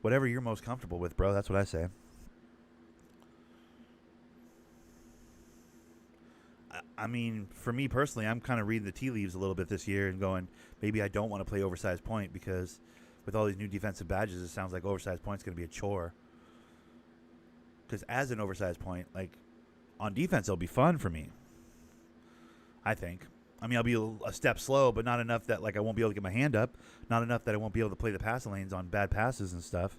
whatever you're most comfortable with, bro. That's what I say. I mean, for me personally, I'm kind of reading the tea leaves a little bit this year and going, maybe I don't want to play oversized point because with all these new defensive badges, it sounds like oversized point's going to be a chore. Because as an oversized point, like on defense, it'll be fun for me. I think. I mean, I'll be a step slow, but not enough that like I won't be able to get my hand up. Not enough that I won't be able to play the passing lanes on bad passes and stuff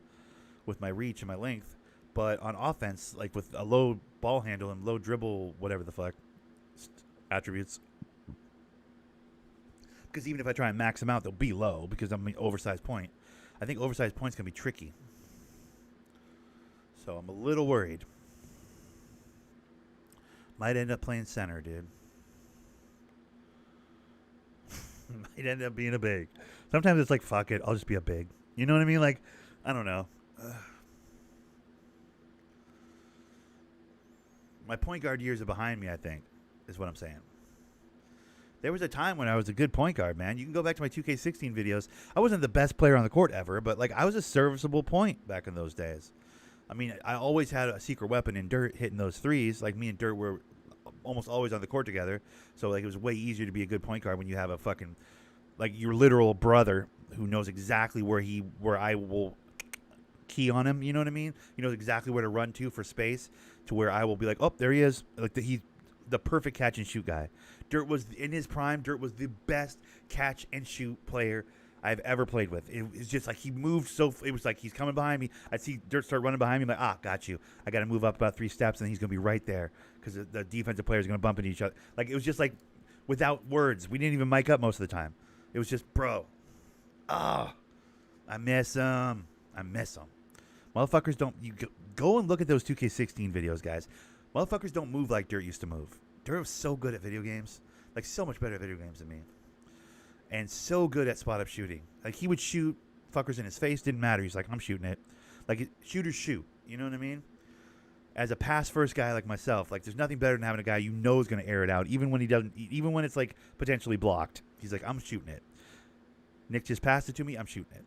with my reach and my length. But on offense, like with a low ball handle and low dribble, whatever the fuck attributes. Because even if I try and max them out, they'll be low because I'm an oversized point. I think oversized points can be tricky. So I'm a little worried. Might end up playing center, dude. Might end up being a big. Sometimes it's like, fuck it, I'll just be a big. You know what I mean? Like, I don't know. My point guard years are behind me, I think, is what I'm saying. There was a time when I was a good point guard, man. You can go back to my 2K16 videos. I wasn't the best player on the court ever, but like I was a serviceable point back in those days. I mean, I always had a secret weapon in Dirt hitting those threes. Like me and Dirt were almost always on the court together. So like it was way easier to be a good point guard when you have a fucking like your literal brother who knows exactly where I will key on him. You know what I mean? He knows exactly where to run to for space to where I will be like, oh, there he is. Like he's the perfect catch and shoot guy. Dirt was in his prime. Dirt was the best catch and shoot player I've ever played with. It was just like he moved so. It was like he's coming behind me. I'd see Dirt start running behind me. I'm like, got you. I got to move up about 3 steps, and he's gonna be right there because the defensive players are gonna bump into each other. Like it was just like without words. We didn't even mic up most of the time. It was just, bro. I miss him. Motherfuckers don't. You go and look at those 2K16 videos, guys. Motherfuckers don't move like Dirt used to move. Dirt was so good at video games. Like, so much better at video games than me. And so good at spot-up shooting. Like, he would shoot fuckers in his face. Didn't matter. He's like, I'm shooting it. Like, shooters shoot. You know what I mean? As a pass-first guy like myself, like, there's nothing better than having a guy you know is going to air it out, even when he doesn't, even when it's, like, potentially blocked. He's like, I'm shooting it. Nick just passed it to me. I'm shooting it.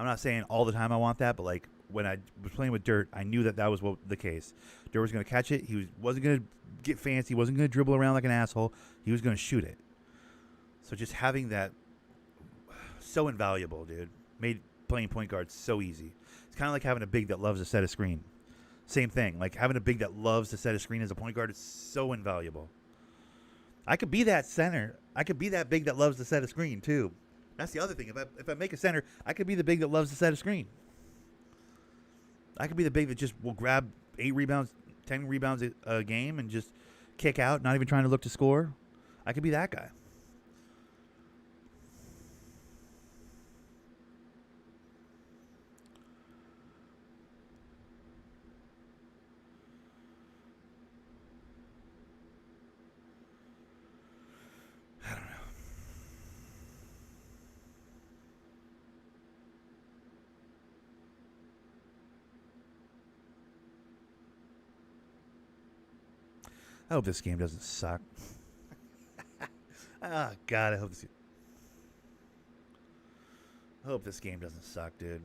I'm not saying all the time I want that, but, like, when I was playing with Dirt, I knew that was what the case. Dirt was going to catch it. He wasn't going to get fancy. He wasn't going to dribble around like an asshole. He was going to shoot it. So just having that, so invaluable, dude. Made playing point guard so easy. It's kind of like having a big that loves to set a screen. Same thing. Like having a big that loves to set a screen as a point guard is so invaluable. I could be that center. I could be that big that loves to set a screen too. That's the other thing. If I make a center, I could be the big that loves to set a screen. I could be the big that just will grab 8 rebounds, 10 rebounds a game and just kick out, not even trying to look to score. I could be that guy. I don't know. I hope this game doesn't suck. Oh, God, I hope this game doesn't suck, dude.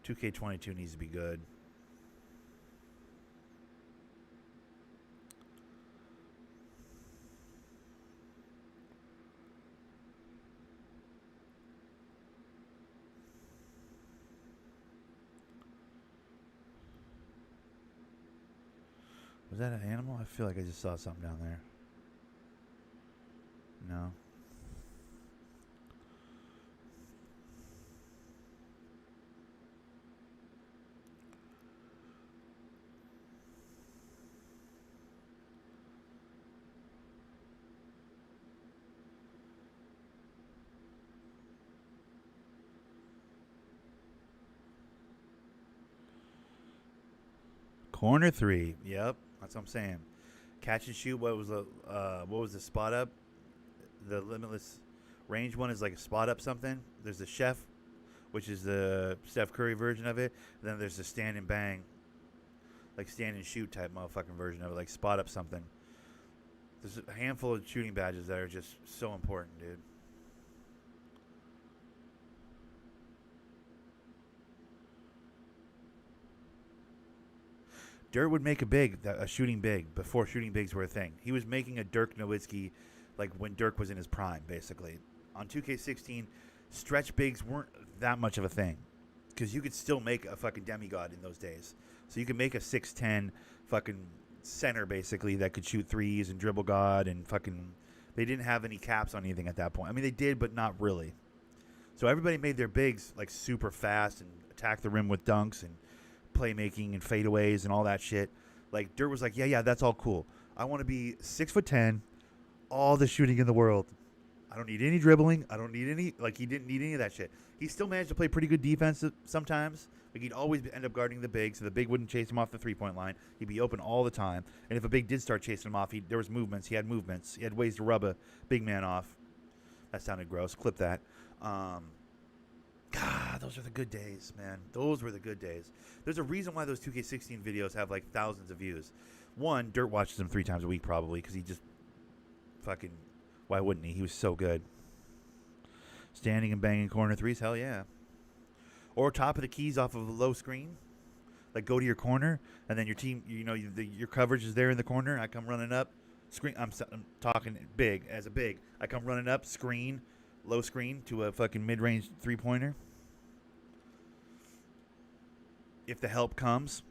2K22 needs to be good. Was that an animal? I feel like I just saw something down there. No. Corner three. Yep, that's what I'm saying. Catch and shoot. What was the spot up? The limitless range one is like a spot up something. There's the chef, which is the Steph Curry version of it. And then there's the stand and bang, like stand and shoot type motherfucking version of it, like spot up something. There's a handful of shooting badges that are just so important, dude. Dirk would make a shooting big before shooting bigs were a thing. He was making a Dirk Nowitzki like when Dirk was in his prime, basically. On 2K16, stretch bigs weren't that much of a thing because you could still make a fucking demigod in those days. So you could make a 6'10 fucking center, basically, that could shoot threes and dribble god and fucking... They didn't have any caps on anything at that point. I mean, they did, but not really. So everybody made their bigs like super fast and attack the rim with dunks and playmaking and fadeaways and all that shit. Like Dirk was like, yeah, that's all cool. I want to be 6'10", all the shooting in the world. I don't need any dribbling. I don't need any, like, he didn't need any of that shit. He still managed to play pretty good defense sometimes. Like, he'd always end up guarding the big, so the big wouldn't chase him off the three-point line. He'd be open all the time. And if a big did start chasing him off, there was movements. He had movements. He had ways to rub a big man off. That sounded gross. Clip that. God, those are the good days, man. Those were the good days. There's a reason why those 2K16 videos have, like, thousands of views. One, Dirt watches them 3 times a week, probably, because he just fucking... Why wouldn't he? He was so good. Standing and banging corner threes, hell yeah. Or top of the keys off of a low screen. Like, go to your corner, and then your team, your coverage is there in the corner. I come running up. Screen. I'm talking big, as a big. I come running up, screen, low screen to a fucking mid-range three-pointer. If the help comes,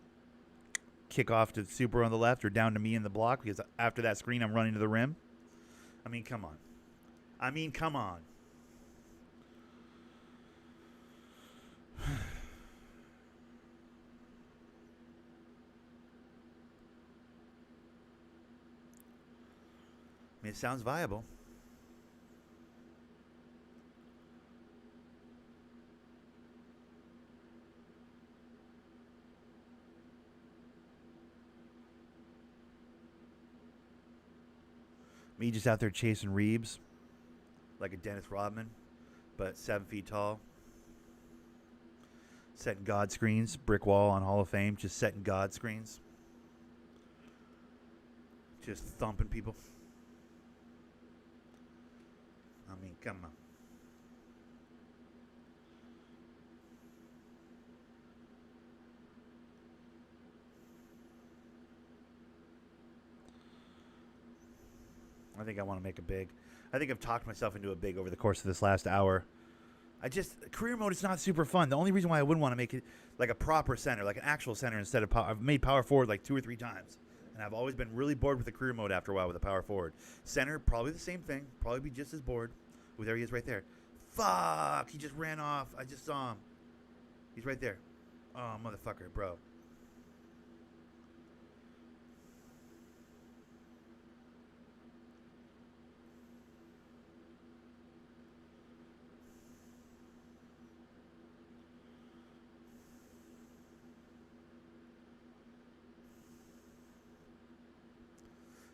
kick off to Super on the left or down to me in the block, because after that screen, I'm running to the rim. I mean, come on. I mean, it sounds viable. Me just out there chasing Reeves like a Dennis Rodman, but 7 feet tall. Setting God screens, brick wall on Hall of Fame, just setting God screens. Just thumping people. I mean, come on. I think I want to make a big. I think I've talked myself into a big over the course of this last hour. Career mode is not super fun. The only reason why I wouldn't want to make it like a proper center, like an actual center instead of power. I've made power forward like 2 or 3 times. And I've always been really bored with the career mode after a while with a power forward. Center, probably the same thing. Probably be just as bored. Oh, there he is right there. Fuck, he just ran off. I just saw him. He's right there. Oh, motherfucker, bro.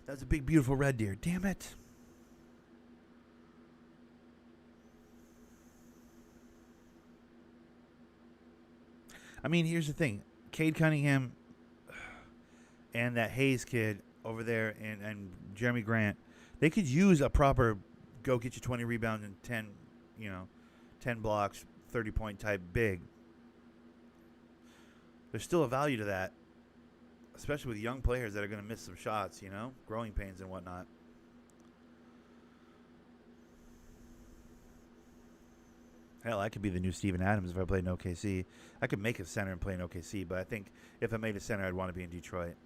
That was a big, beautiful red deer. Damn it. I mean, here's the thing. Cade Cunningham and that Hayes kid over there and Jeremy Grant, they could use a proper go get you 20 rebounds and 10 blocks, 30-point type big. There's still a value to that, especially with young players that are going to miss some shots, growing pains and whatnot. Hell, I could be the new Steven Adams if I played in OKC. I could make a center and play in OKC, but I think if I made a center, I'd want to be in Detroit.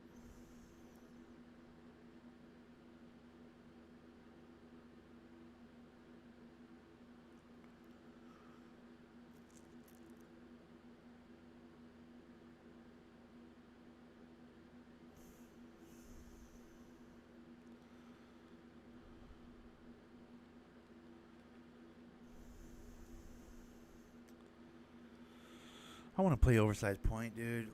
I want to play oversized point, dude.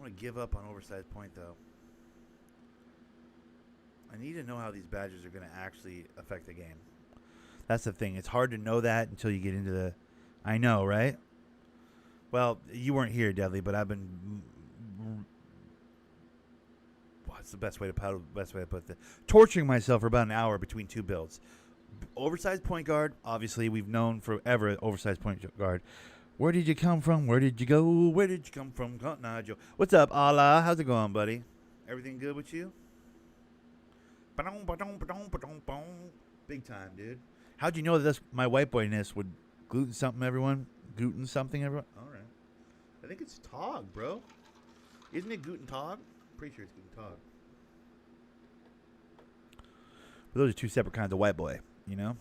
want to give up on oversized point, though. I need to know how these badges are going to actually affect the game. That's the thing. It's hard to know that until you get into the... I know, right? Well, you weren't here, Deadly, but I've been... What's the best way to put this? Torturing myself for about an hour between two builds. Oversized point guard, obviously, we've known forever, oversized point guard. Where did you come from? Where did you go? Where did you come from? Joe. What's up, Allah? How's it going, buddy? Everything good with you? Big time, dude. How'd you know that that's my white boyness would gluten something, everyone? Gluten something, everyone? All right. I think it's Tog, bro. Isn't it Guten Tag? Pretty sure it's Guten Tag. But those are two separate kinds of white boy, you know?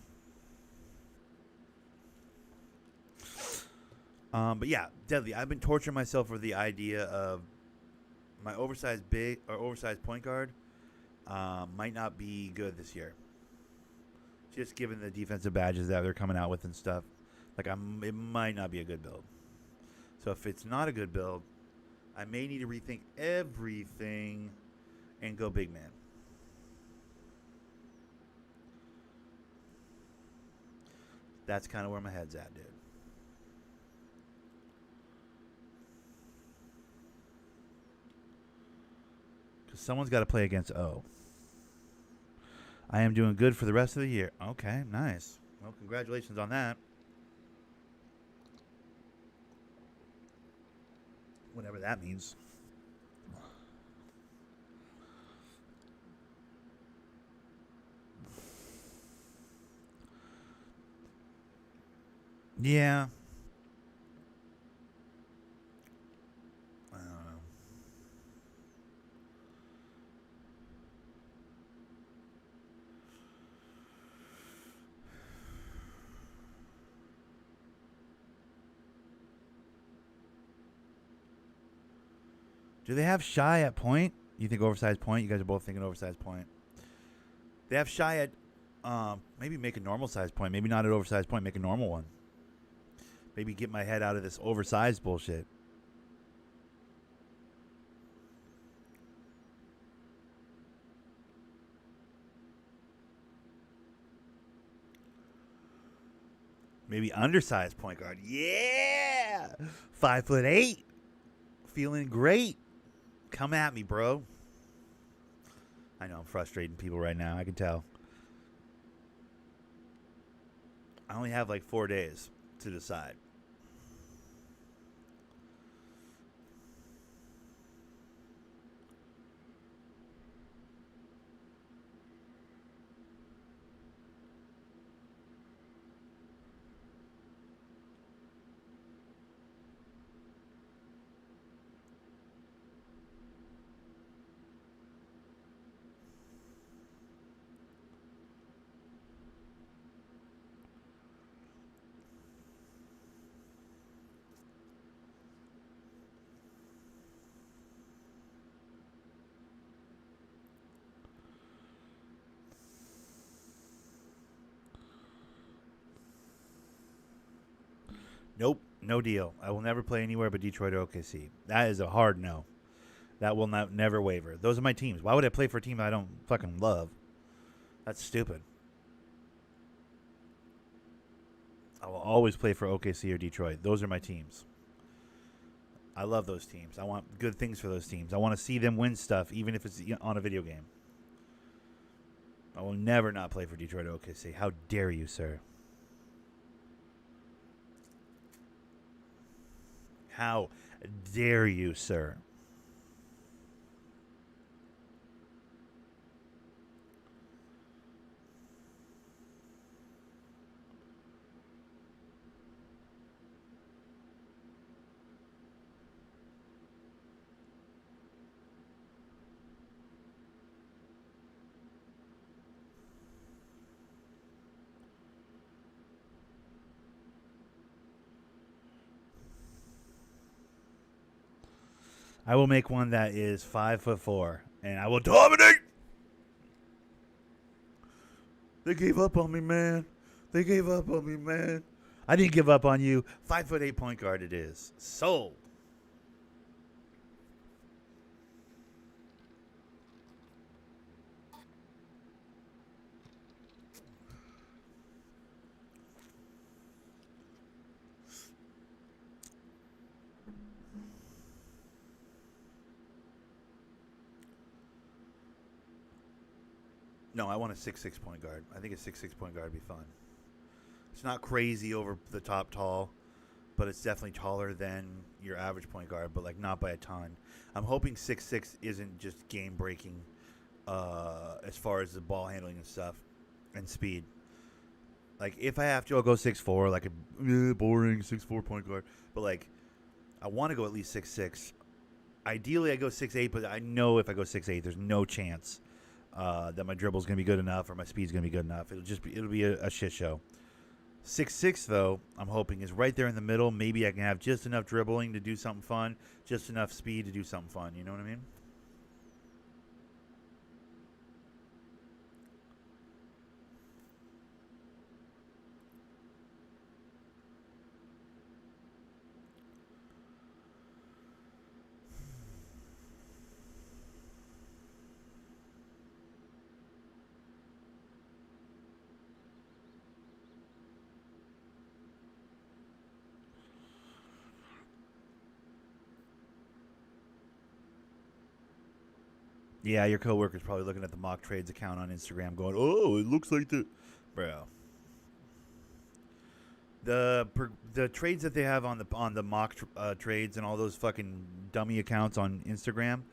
But yeah, Deadly. I've been torturing myself with the idea of my oversized point guard might not be good this year. Just given the defensive badges that they're coming out with and stuff, it might not be a good build. So if it's not a good build, I may need to rethink everything and go big man. That's kind of where my head's at, dude. Because someone's got to play against O. I am doing good for the rest of the year. Okay, nice. Well, congratulations on that. Whatever that means. Yeah. I don't know. Do they have Shy at point? You think oversized point? You guys are both thinking oversized point. They have Shy at maybe make a normal size point. Maybe not an oversized point. Make a normal one. Maybe get my head out of this oversized bullshit. Maybe undersized point guard. Yeah! 5'8". Feeling great. Come at me, bro. I know I'm frustrating people right now. I can tell. I only have like 4 days to decide. Nope, no deal. I will never play anywhere but Detroit or OKC. That is a hard no. That will never waver. Those are my teams. Why would I play for a team I don't fucking love? That's stupid. I will always play for OKC or Detroit. Those are my teams. I love those teams. I want good things for those teams. I want to see them win stuff, even if it's on a video game. I will never not play for Detroit or OKC. How dare you, sir? How dare you, sir? I will make one that is 5'4", and I will dominate. They gave up on me, man. They gave up on me, man. I didn't give up on you. 5'8" point guard it is. Sold. No, I want a 6'6" point guard. I think a 6'6" point guard would be fun. It's not crazy over the top tall, but it's definitely taller than your average point guard, but like not by a ton. I'm hoping 6'6" isn't just game breaking as far as the ball handling and stuff and speed. Like if I have to, I'll go 6'4", like a boring 6'4" point guard. But like I want to go at least 6'6". Ideally, I go 6'8", but I know if I go 6'8", there's no chance that my dribble's gonna be good enough or my speed's gonna be good enough. It'll be a shit show. 6'6", though, I'm hoping is right there in the middle. Maybe I can have just enough dribbling to do something fun, just enough speed to do something fun. You know what I mean? Yeah, your coworker's probably looking at the mock trades account on Instagram, going, "Oh, it looks like the, bro." The trades that they have on the mock trades and all those fucking dummy accounts on Instagram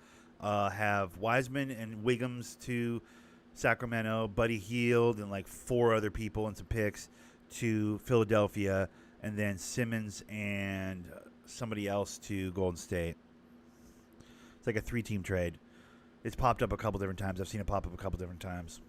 have Wiseman and Wiggums to Sacramento, Buddy Hield, and like four other people and some picks to Philadelphia, and then Simmons and somebody else to Golden State. It's like a 3-team trade. It's popped up a couple different times. I've seen it pop up a couple different times.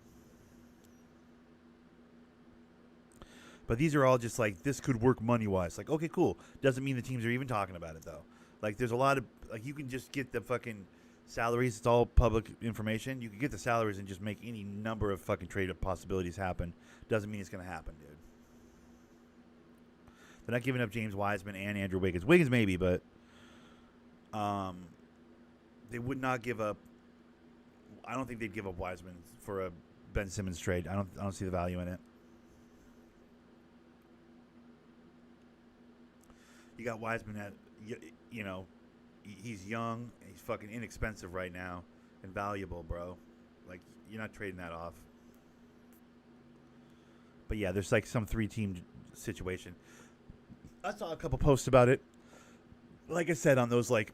But these are all just like, this could work money wise. Like, okay, cool. Doesn't mean the teams are even talking about it though. Like, there's a lot of like, you can just get the fucking salaries. It's all public information. You can get the salaries and just make any number of fucking trade possibilities happen. Doesn't mean it's gonna happen, dude. They're not giving up James Wiseman and Andrew Wiggins. Wiggins maybe, but they would not give up. I don't think they'd give up Wiseman for a Ben Simmons trade. I don't see the value in it. You got Wiseman at, you know, he's young, he's fucking inexpensive right now, and valuable, bro. Like, you're not trading that off. But yeah, there's like some 3-team situation. I saw a couple posts about it. Like I said, on those like,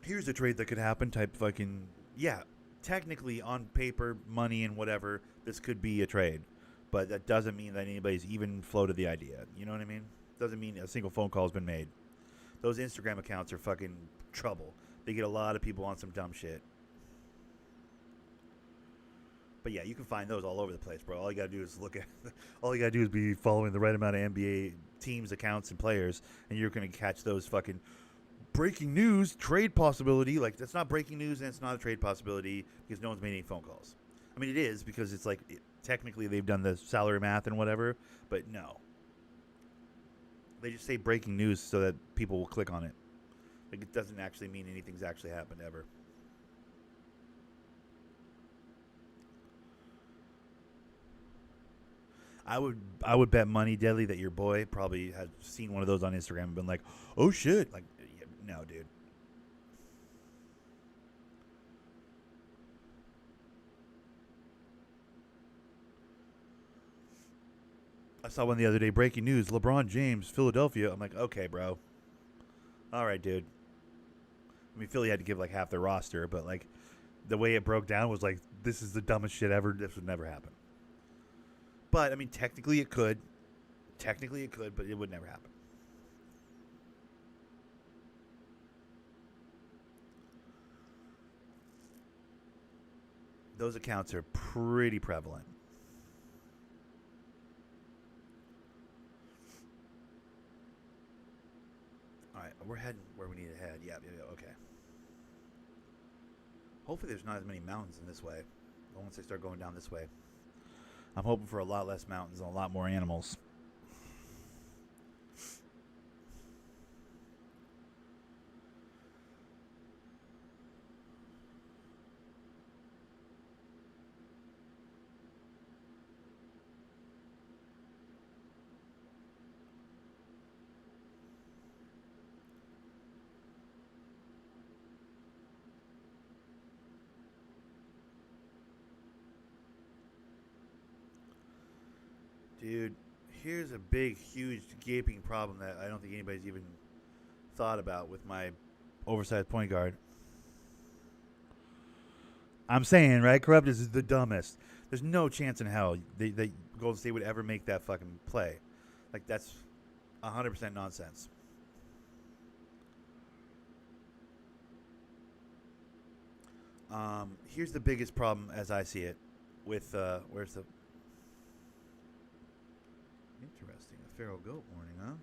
here's a trade that could happen type fucking, yeah, technically on paper, money and whatever, this could be a trade. But that doesn't mean that anybody's even floated the idea. You know what I mean? Doesn't mean a single phone call has been made. Those Instagram accounts are fucking trouble. They get a lot of people on some dumb shit. But yeah, you can find those all over the place, bro. All you gotta do is look at. All you gotta do is be following the right amount of NBA teams, accounts, and players, and you're gonna catch those fucking breaking news trade possibility. Like, that's not breaking news and it's not a trade possibility because no one's made any phone calls. I mean, it is because it's like technically they've done the salary math and whatever, but no. They just say breaking news so that people will click on it. Like, it doesn't actually mean anything's actually happened ever. I would bet money, Deadly, that your boy probably has seen one of those on Instagram and been like, "Oh shit!" Like, yeah, no, dude. I saw one the other day. Breaking news: LeBron James, Philadelphia. I'm like, okay, bro. All right, dude. I mean, Philly had to give like half their roster, but like the way it broke down was like, this is the dumbest shit ever. This would never happen. But I mean, technically it could. Technically it could, but it would never happen. Those accounts are pretty prevalent. All right, we're heading where we need to head. Yeah, yeah, yeah, okay. Hopefully, there's not as many mountains in this way. Once I start going down this way, I'm hoping for a lot less mountains and a lot more animals. Dude, here's a big, huge, gaping problem that I don't think anybody's even thought about with my oversized point guard. I'm saying, right? Corrupt is the dumbest. There's no chance in hell that Golden State would ever make that fucking play. Like, that's 100% nonsense. Here's the biggest problem as I see it with, where's the... Interesting. A feral goat warning, huh?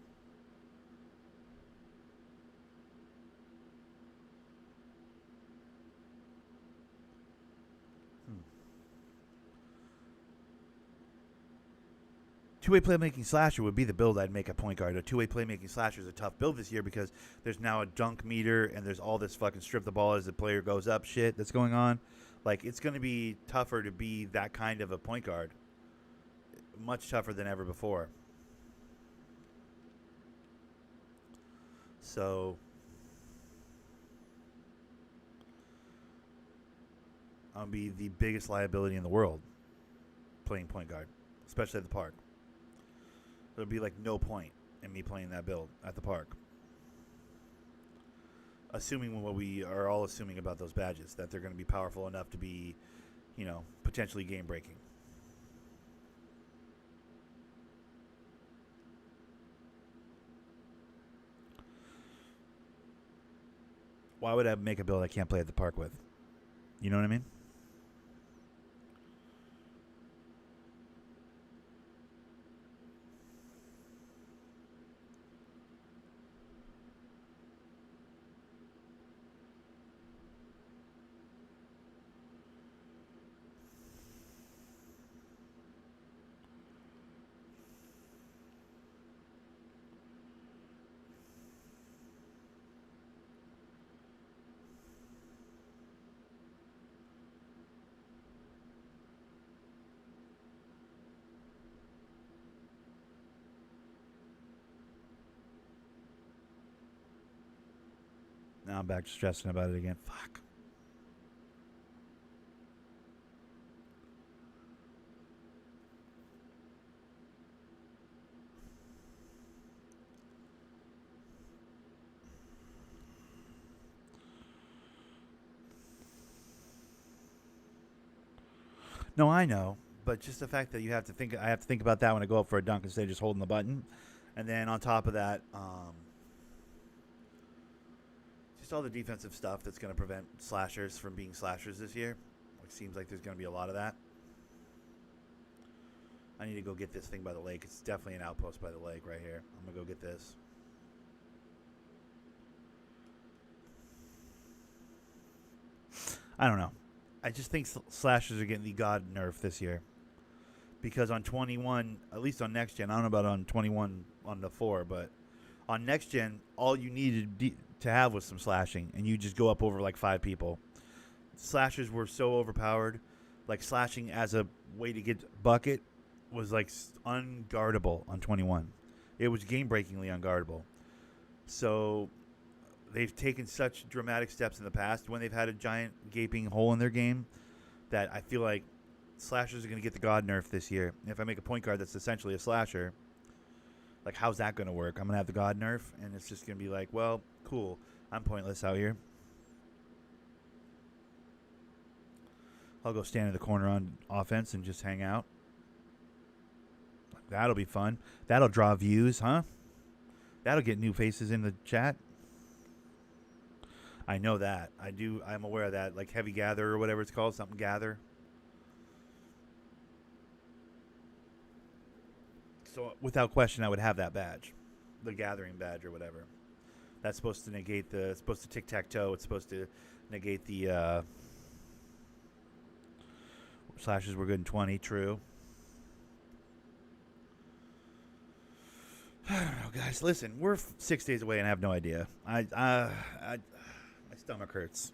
Two-way playmaking slasher would be the build I'd make a point guard. A two-way playmaking slasher is a tough build this year because there's now a dunk meter and there's all this fucking strip the ball as the player goes up shit that's going on. Like, it's going to be tougher to be that kind of a point guard. Much tougher than ever before. So, I'll be the biggest liability in the world playing point guard, especially at the park. There'll be like no point in me playing that build at the park. Assuming what we are all assuming about those badges, that they're going to be powerful enough to be, potentially game breaking. Why would I make a build I can't play at the park with? You know what I mean? Now I'm back to stressing about it again. Fuck. No, I know, but just the fact that I have to think about that when I go up for a dunk instead of just holding the button, and then on top of that, just all the defensive stuff that's going to prevent slashers from being slashers this year. It seems like there's going to be a lot of that. I need to go get this thing by the lake. It's definitely an outpost by the lake right here. I'm going to go get this. I don't know. I just think slashers are getting the god nerf this year. Because on 21, at least on next gen, I don't know about on 21 on the 4, but on next gen, all you needed to have was some slashing, and you just go up over like 5 people. Slashers were so overpowered. Like, slashing as a way to get bucket was like unguardable on 21. It was game-breakingly unguardable. So they've taken such dramatic steps in the past when they've had a giant gaping hole in their game that I feel like slashers are going to get the god nerf this year. If I make a point guard that's essentially a slasher, like, how's that going to work? I'm going to have the god nerf, and it's just going to be like, well, cool. I'm pointless out here. I'll go stand in the corner on offense and just hang out. That'll be fun. That'll draw views, huh? That'll get new faces in the chat. I know that. I'm aware of that. Like Heavy Gather or whatever it's called. Something Gather. So without question, I would have that badge. The Gathering badge or whatever. That's supposed to negate it's supposed to tic-tac-toe. It's supposed to negate the slashes were good in 20. True. I don't know, guys. Listen, we're 6 days away and I have no idea. My stomach hurts.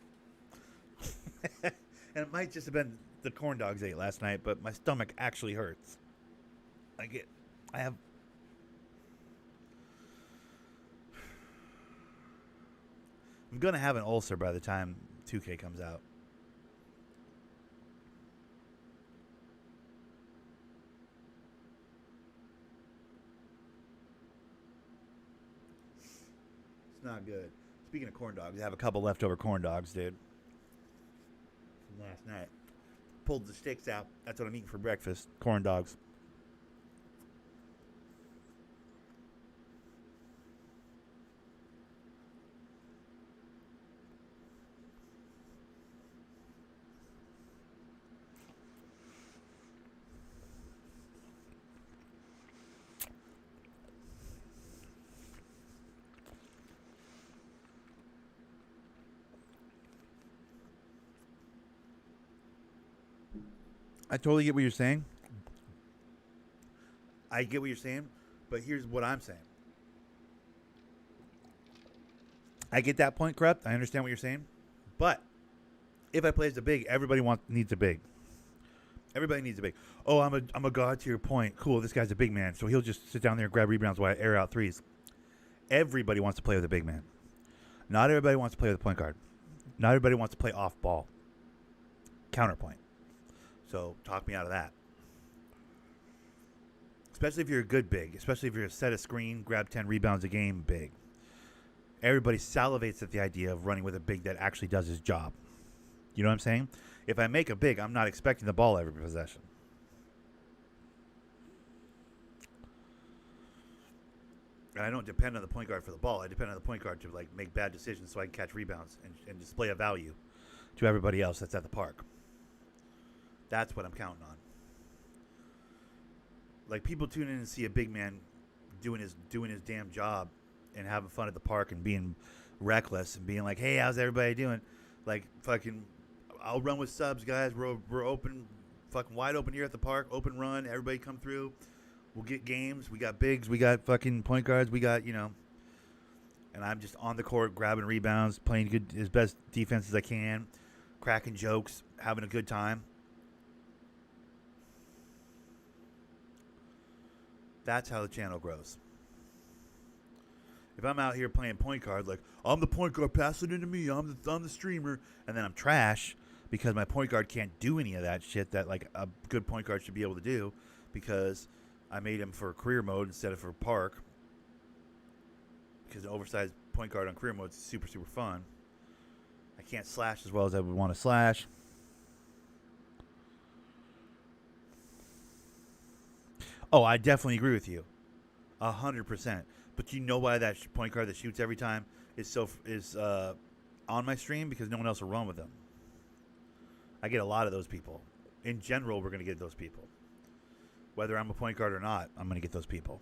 And it might just have been the corn dogs ate last night, but my stomach actually hurts. I'm going to have an ulcer by the time 2K comes out. It's not good. Speaking of corn dogs, I have a couple leftover corn dogs, dude. From last night. Pulled the sticks out. That's what I'm eating for breakfast. Corn dogs. I totally get what you're saying. I get what you're saying, but here's what I'm saying. I get that point, Corrupt. I understand what you're saying. But if I play as a big, everybody needs a big. Everybody needs a big. Oh, I'm a god to your point. Cool, this guy's a big man, so he'll just sit down there and grab rebounds while I air out threes. Everybody wants to play with a big man. Not everybody wants to play with a point guard. Not everybody wants to play off ball. Counterpoint. So talk me out of that. Especially if you're a good big. Especially if you're a set a screen, grab 10 rebounds a game big. Everybody salivates at the idea of running with a big that actually does his job. You know what I'm saying? If I make a big, I'm not expecting the ball every possession. And I don't depend on the point guard for the ball. I depend on the point guard to like make bad decisions so I can catch rebounds and display a value to everybody else that's at the park. That's what I'm counting on. Like people tune in and see a big man doing his damn job and having fun at the park and being reckless and being like, "Hey, how's everybody doing?" Like fucking, I'll run with subs, guys. We're open, fucking wide open here at the park. Open run, everybody come through. We'll get games. We got bigs. We got fucking point guards. We got and I'm just on the court grabbing rebounds, playing as best defense as I can, cracking jokes, having a good time. That's how the channel grows. If I'm out here playing point guard, like, I'm the point guard, pass it into me, I'm the streamer, and then I'm trash because my point guard can't do any of that shit that, like, a good point guard should be able to do because I made him for career mode instead of for park because an oversized point guard on career mode is super, super fun. I can't slash as well as I would want to slash. Oh, I definitely agree with you. 100%. But you know why that point guard that shoots every time is on my stream? Because no one else will run with them. I get a lot of those people. In general, we're going to get those people. Whether I'm a point guard or not, I'm going to get those people.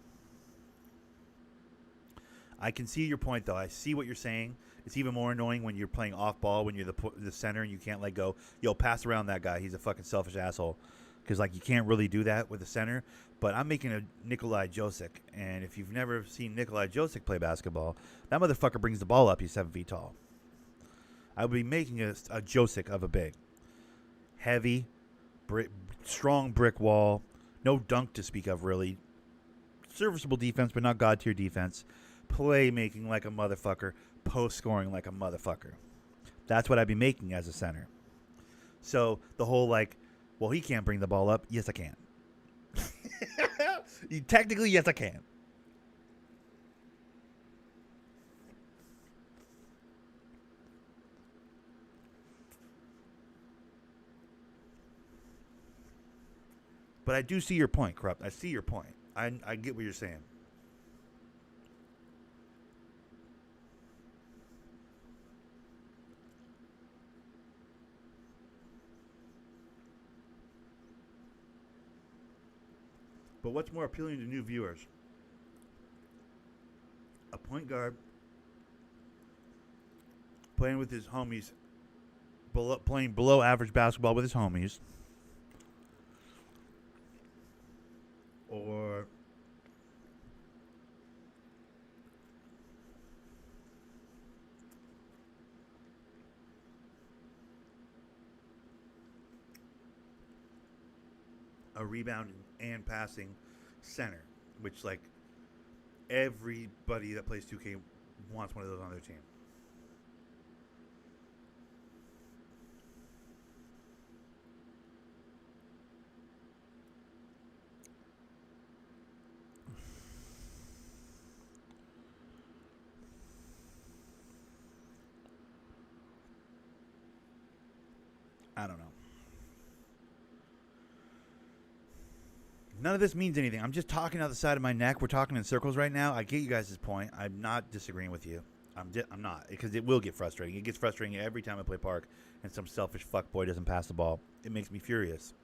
I can see your point, though. I see what you're saying. It's even more annoying when you're playing off ball, when you're the center and you can't let go. Yo, pass around that guy. He's a fucking selfish asshole. Because, like, you can't really do that with the center. But I'm making a Nikolai Josic. And if you've never seen Nikolai Josic play basketball, that motherfucker brings the ball up. He's 7 feet tall. I would be making a Josic of a big. Heavy, strong brick wall. No dunk to speak of, really. Serviceable defense, but not God-tier defense. Playmaking like a motherfucker. Post-scoring like a motherfucker. That's what I'd be making as a center. So the whole, like, well, he can't bring the ball up. Yes, I can. Technically, yes, I can. But I do see your point, Corrupt. I see your point. I get what you're saying. But what's more appealing to new viewers? A point guard playing with his homies, playing below average basketball with his homies, or a rebound and passing center, which, like, everybody that plays 2K wants one of those on their team. I don't know. None of this means anything. I'm just talking out the side of my neck. We're talking in circles right now. I get you guys' point. I'm not disagreeing with you. I'm not, because it will get frustrating. It gets frustrating every time I play Park and some selfish fuckboy doesn't pass the ball. It makes me furious,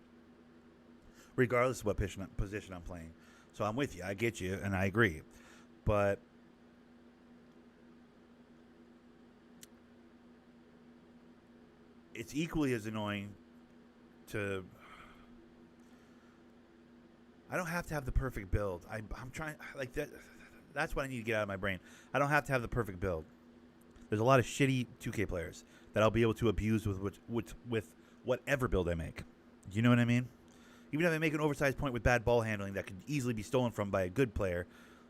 regardless of what position I'm playing. So I'm with you. I get you, and I agree. But it's equally as annoying to... I don't have to have the perfect build. I'm trying... like that. That's what I need to get out of my brain. I don't have to have the perfect build. There's a lot of shitty 2K players that I'll be able to abuse with whatever build I make. You know what I mean? Even if I make an oversized point with bad ball handling that could easily be stolen from by a good player,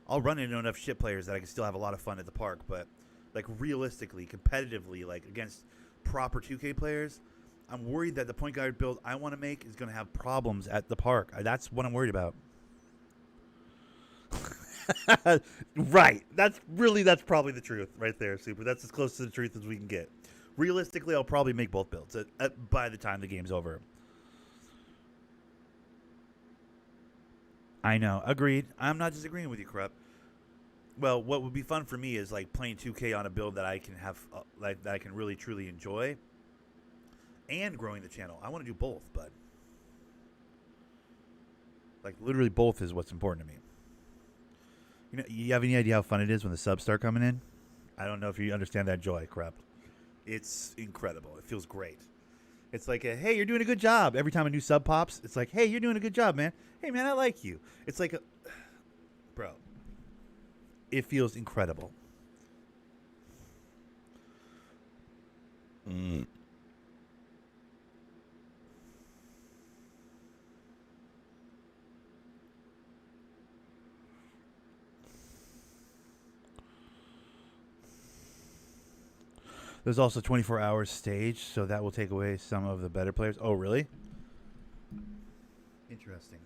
I'll run into enough shit players that I can still have a lot of fun at the park. But like realistically, competitively, like against proper 2K players, I'm worried that the point guard build I want to make is going to have problems at the park. That's what I'm worried about. Right. That's probably the truth right there, Super. That's as close to the truth as we can get. Realistically, I'll probably make both builds by the time the game's over. I know. Agreed. I'm not disagreeing with you, Corrupt. Well, what would be fun for me is like playing 2K on a build that I can have, that I can really truly enjoy, and growing the channel. I want to do both, but like literally both is what's important to me. You know, you have any idea how fun it is when the subs start coming in? I don't know if you understand that joy, Corrupt. It's incredible. It feels great. It's like, hey, you're doing a good job. Every time a new sub pops, it's like, hey, you're doing a good job, man. Hey, man, I like you. It's like, bro, it feels incredible. There's also 24 hours stage, so that will take away some of the better players. Oh, really? Interesting.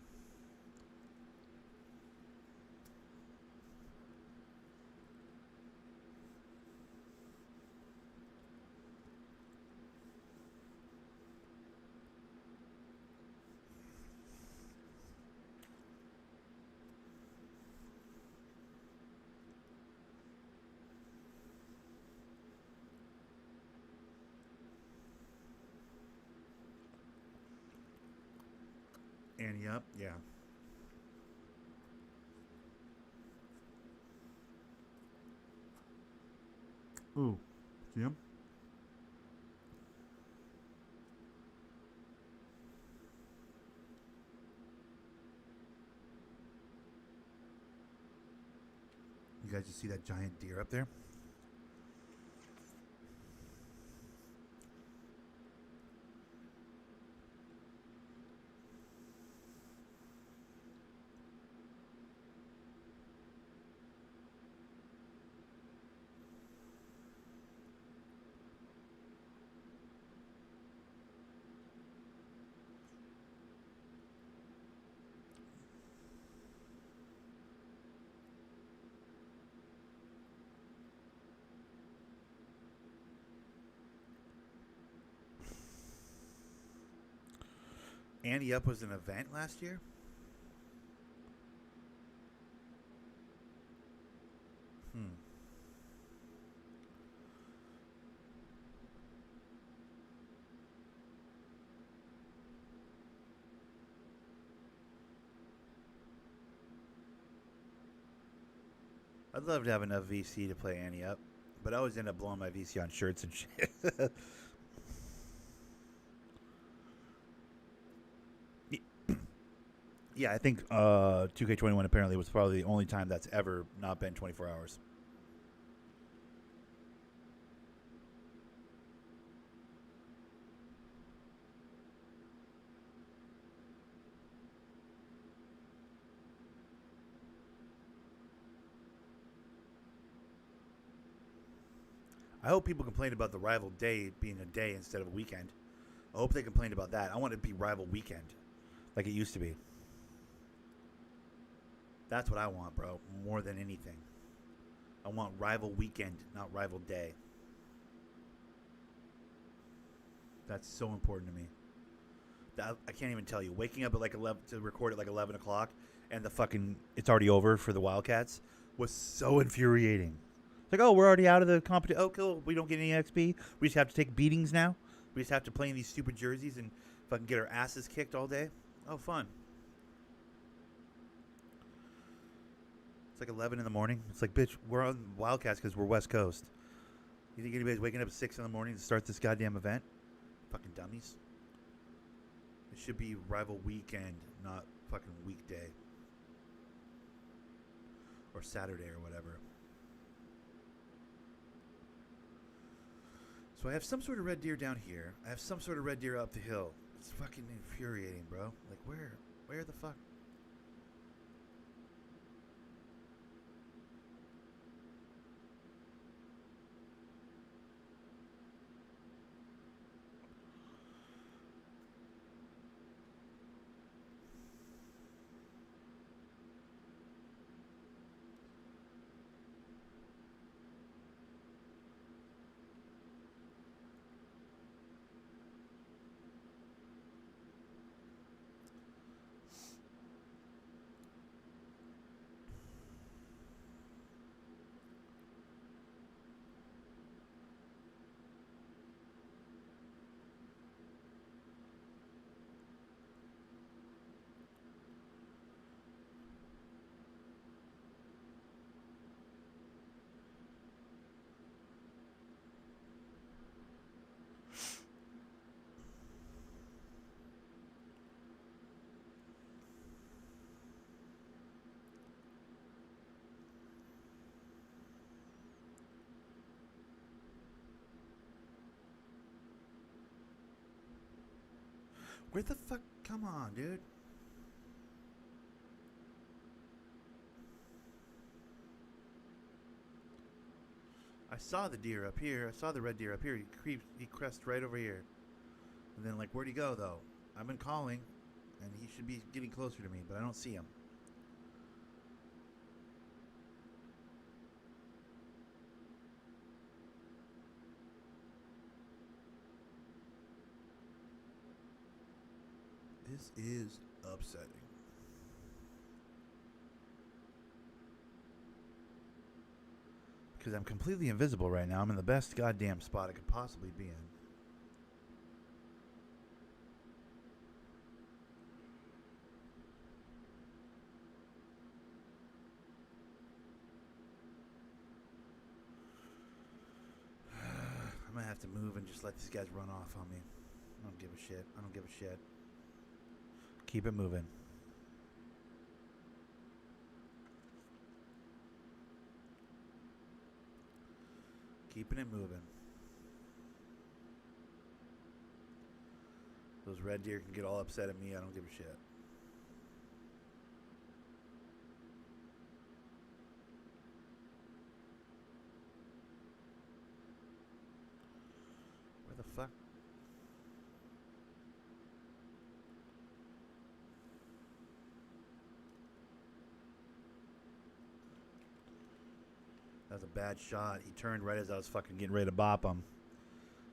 And yep, yeah. Ooh, Jim? You guys just see that giant deer up there? Annie Up was an event last year? I'd love to have enough VC to play Annie Up, but I always end up blowing my VC on shirts and shit. Yeah, I think 2K21 apparently was probably the only time that's ever not been 24 hours. I hope people complained about the rival day being a day instead of a weekend. I hope they complained about that. I want it to be rival weekend, like it used to be. That's what I want, bro, more than anything. I want rival weekend, not rival day. That's so important to me. I can't even tell you. Waking up at like 11 to record at like 11 o'clock, and the fucking it's already over for the Wildcats was so infuriating. It's like, oh, we're already out of the competition. Oh, cool. We don't get any XP. We just have to take beatings now. We just have to play in these stupid jerseys and fucking get our asses kicked all day. Oh, fun. It's like 11 in the morning. It's like, bitch, we're on Wildcats because we're West Coast. You think anybody's waking up at 6 in the morning to start this goddamn event? Fucking dummies. It should be rival weekend, not fucking weekday. Or Saturday or whatever. So I have some sort of red deer down here. I have some sort of red deer up the hill. It's fucking infuriating, bro. Like, where the fuck? Where the fuck? Come on, dude. I saw the deer up here. I saw the red deer up here. He crest right over here. And then, like, where'd he go, though? I've been calling, and he should be getting closer to me, but I don't see him. This is upsetting. Because I'm completely invisible right now. I'm in the best goddamn spot I could possibly be in. I'm gonna have to move and just let these guys run off on me. I don't give a shit. I don't give a shit. Keep it moving. Keeping it moving. Those red deer can get all upset at me. I don't give a shit. Where the fuck? That was a bad shot. He turned right as I was fucking getting ready to bop him.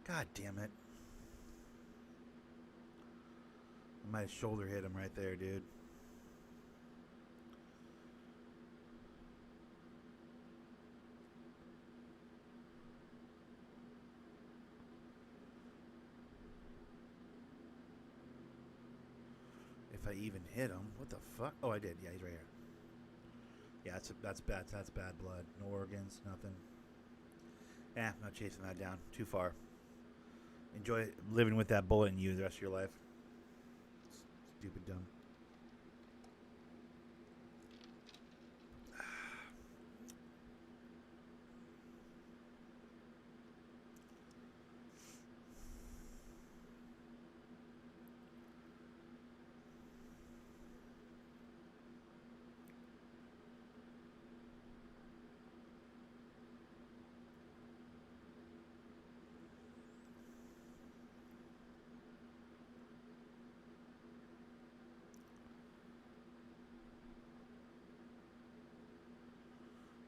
God damn it. I might have shoulder hit him right there, dude. If I even hit him. What the fuck? Oh, I did. Yeah, he's right here. Yeah, that's bad. That's bad blood. No organs, nothing. I'm not chasing that down. Too far. Enjoy living with that bullet in you the rest of your life. Stupid dumb.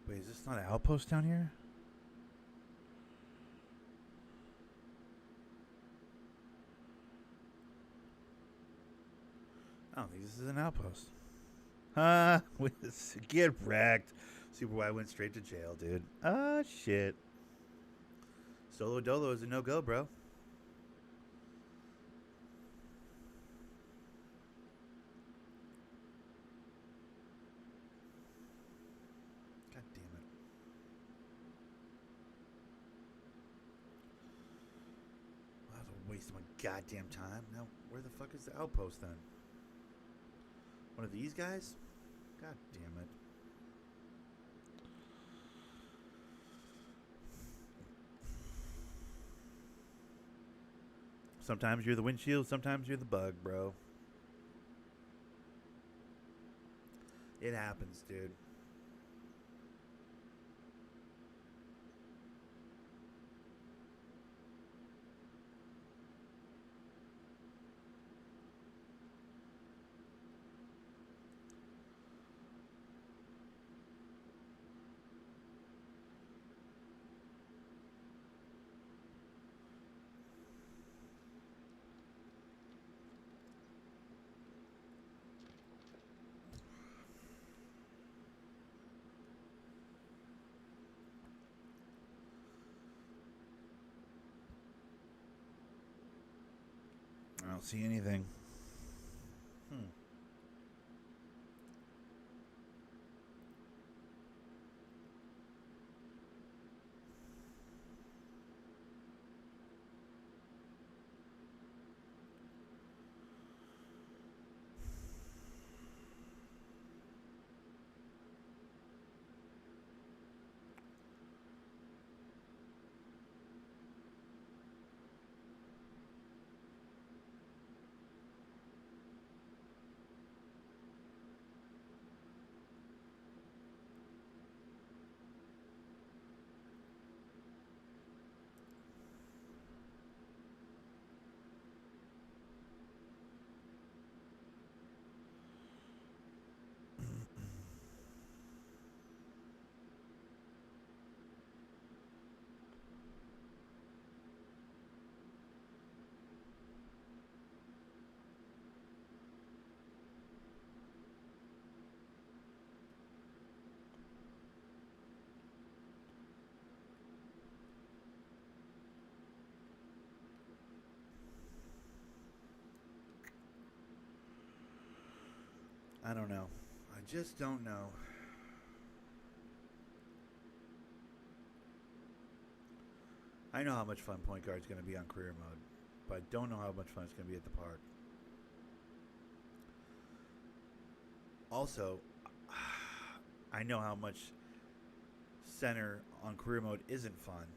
Wait, is this not an outpost down here? I don't think this is an outpost. Huh? Get wrecked. Super White went straight to jail, dude. Ah, shit. Solo Dolo is a no-go, bro. God damn it. Well, that was a waste of my goddamn time. Now, where the fuck is the outpost then? One of these guys? God damn it. Sometimes you're the windshield, sometimes you're the bug, bro. It happens, dude. I don't see anything. I don't know. I just don't know. I know how much fun point guard's going to be on career mode, but I don't know how much fun it's going to be at the park. Also, I know how much center on career mode isn't fun.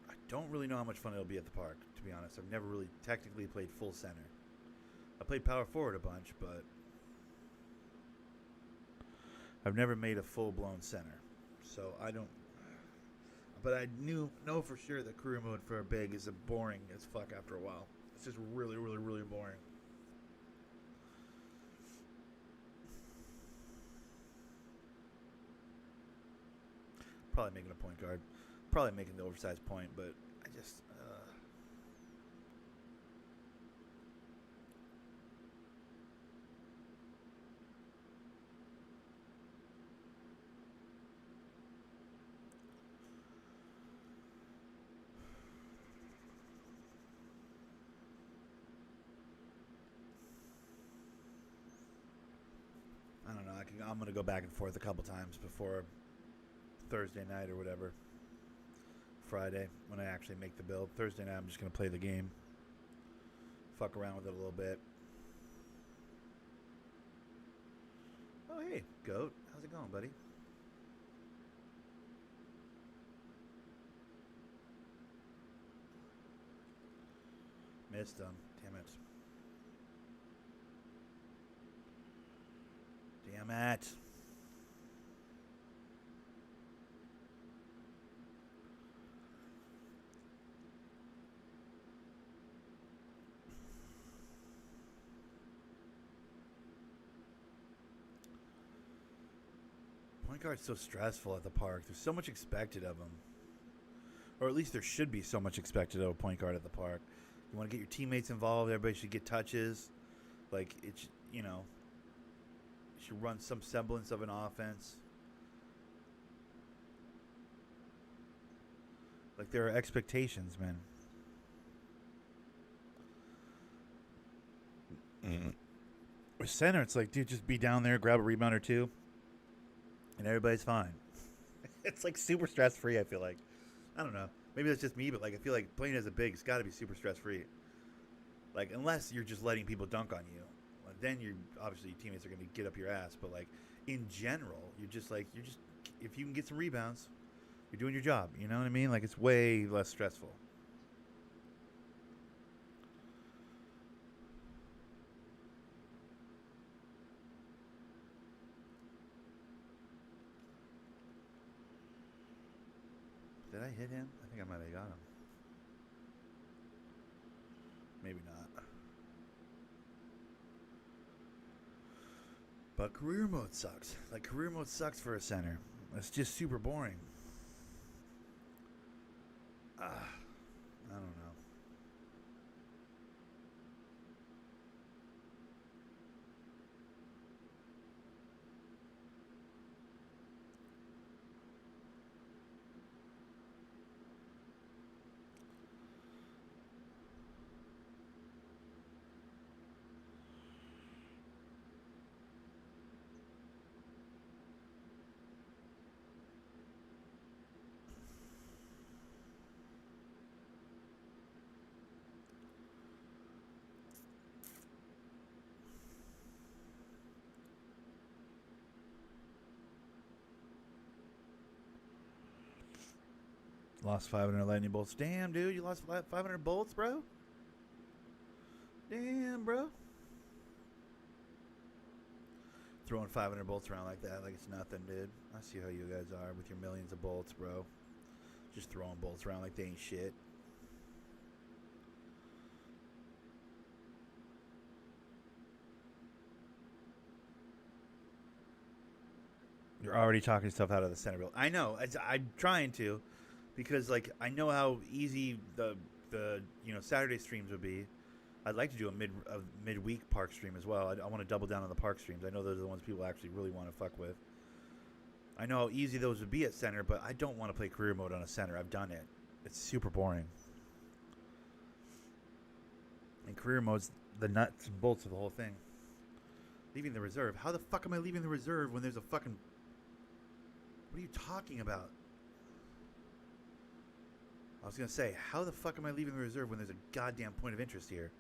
I don't really know how much fun it'll be at the park, to be honest. I've never really technically played full center. I played power forward a bunch, but I've never made a full-blown center. So I don't... But I know for sure that career mode for a big is boring as fuck after a while. It's just really, really, really boring. Probably making a point guard. Probably making the oversized point, but I just... I don't know. I'm going to go back and forth a couple times before Thursday night or whatever. Friday when I actually make the build. Thursday night I'm just going to play the game. Fuck around with it a little bit. Oh, hey, Goat. How's it going, buddy? Missed him. Damn it. Damn it. Point guard's so stressful at the park. There's so much expected of him. Or at least there should be so much expected of a point guard at the park. You want to get your teammates involved. Everybody should get touches. Like it's should run some semblance of an offense. Like there are expectations, man. With center, it's like, dude, just be down there, grab a rebound or two, and everybody's fine. It's like super stress free. I feel like. I don't know. Maybe that's just me, but like I feel like playing as a big, it's got to be super stress free. Like unless you're just letting people dunk on you, then you obviously your teammates are going to get up your ass. But like in general, you're just if you can get some rebounds, you're doing your job. You know what I mean? Like it's way less stressful. Did I hit him? I think I might have got him. Maybe not. But career mode sucks. Like career mode sucks for a center. It's just super boring. I don't know. Lost 500 lightning bolts. Damn, dude, you lost 500 bolts, bro? Damn, bro. Throwing 500 bolts around like that, like it's nothing, dude. I see how you guys are with your millions of bolts, bro. Just throwing bolts around like they ain't shit. You're already talking yourself out of the center build. I know. I'm trying to, because like I know how easy the Saturday streams would be. I'd like to do a midweek park stream as well. I want to double down on the park streams. I know those are the ones people actually really want to fuck with. I know how easy those would be at center, but I don't want to play career mode on a center. I've done it. It's super boring. And career mode's the nuts and bolts of the whole thing. Leaving the reserve. How the fuck am I leaving the reserve when there's a fucking... What are you talking about? I was going to say, how the fuck am I leaving the reserve when there's a goddamn point of interest here?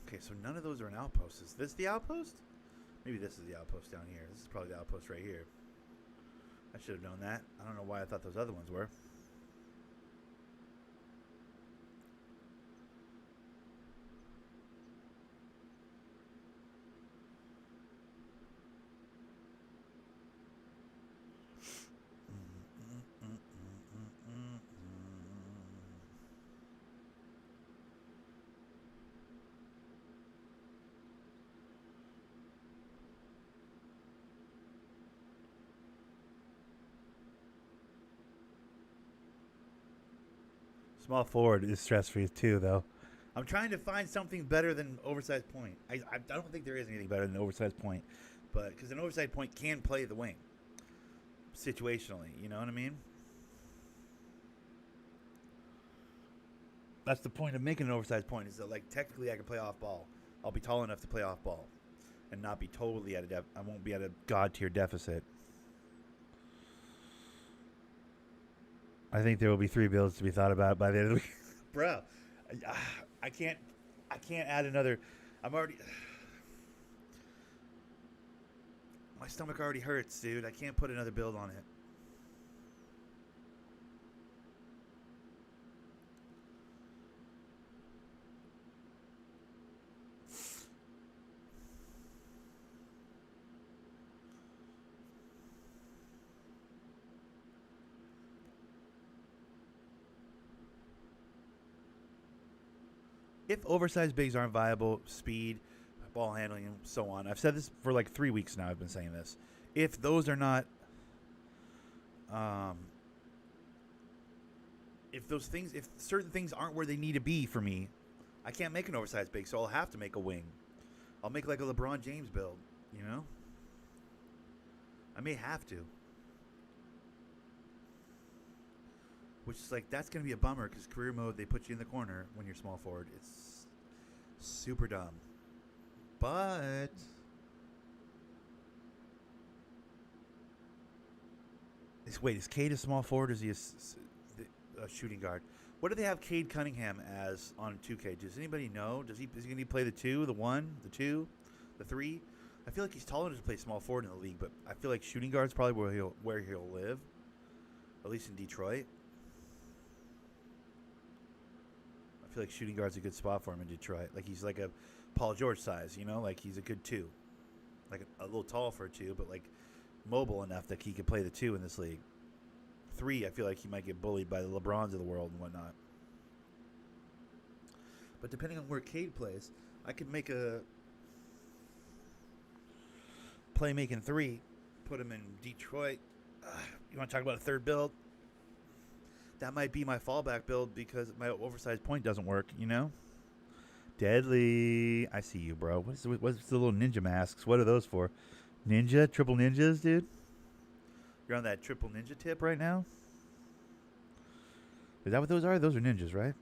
Okay, so none of those are an outpost. Is this the outpost? Maybe this is the outpost down here. This is probably the outpost right here. I should have known that. I don't know why I thought those other ones were. Small forward is stress free too, though. I'm trying to find something better than oversized point. I don't think there is anything better than oversized point, but because an oversized point can play the wing situationally, you know what I mean? That's the point of making an oversized point. Is that like technically I can play off ball. I'll be tall enough to play off ball, and not be totally at a I won't be at a god tier deficit. I think there will be 3 builds to be thought about by the end of the week. Bro, I can't add another. I'm already. My stomach already hurts, dude. I can't put another build on it. If oversized bigs aren't viable, speed, ball handling, and so on. I've said this for like 3 weeks now. I've been saying this. If those are not, um, if certain things aren't where they need to be for me, I can't make an oversized big, so I'll have to make a wing. I'll make like a LeBron James build, you know? I may have to. Which is like, that's going to be a bummer because career mode, they put you in the corner when you're small forward. It's super dumb. But is Cade a small forward or is he a shooting guard? What do they have Cade Cunningham as on 2K? Does anybody know? Is he going to play the 2, the 1, the 2, the 3? I feel like he's tall enough to play small forward in the league, but I feel like shooting guard's probably where he'll live, at least in Detroit. I feel like shooting guard's a good spot for him in Detroit. Like he's like a Paul George size, you know, like he's a good 2, like a little tall for a 2, but like mobile enough that he could play the 2 in this league. 3, I feel like he might get bullied by the LeBrons of the world and whatnot. But depending on where Cade plays, I could make a playmaking 3, put him in Detroit. You want to talk about a third build? That might be my fallback build because my oversized point doesn't work, you know? Deadly. I see you, bro. What's the little ninja masks? What are those for? Ninja? Triple ninjas, dude? You're on that triple ninja tip right now? Is that what those are? Those are ninjas, right?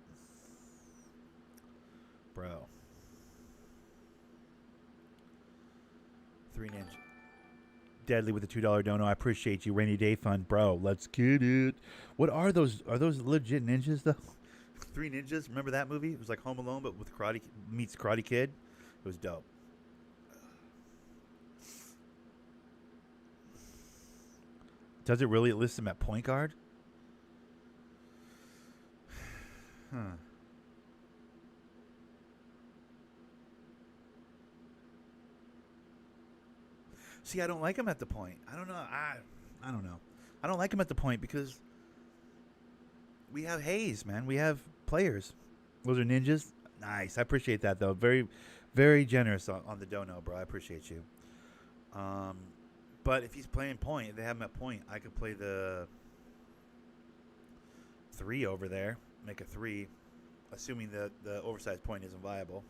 Bro. 3 ninja. Deadly with the $2 dono. I appreciate you. Rainy day fund, bro. Let's get it. What are those? Are those legit ninjas, though? 3 ninjas. Remember that movie? It was like Home Alone, but with Karate meets Karate Kid. It was dope. Does it really list him at point guard? Huh. See, I don't like him at the point. I don't know. I don't know. I don't like him at the point because we have Hayes, man. We have players. Those are ninjas. Nice. I appreciate that, though. Very, very generous on the dono, bro. I appreciate you. But if he's playing point, if they have him at point, I could play the 3 over there. Make a 3, assuming that the oversized point isn't viable.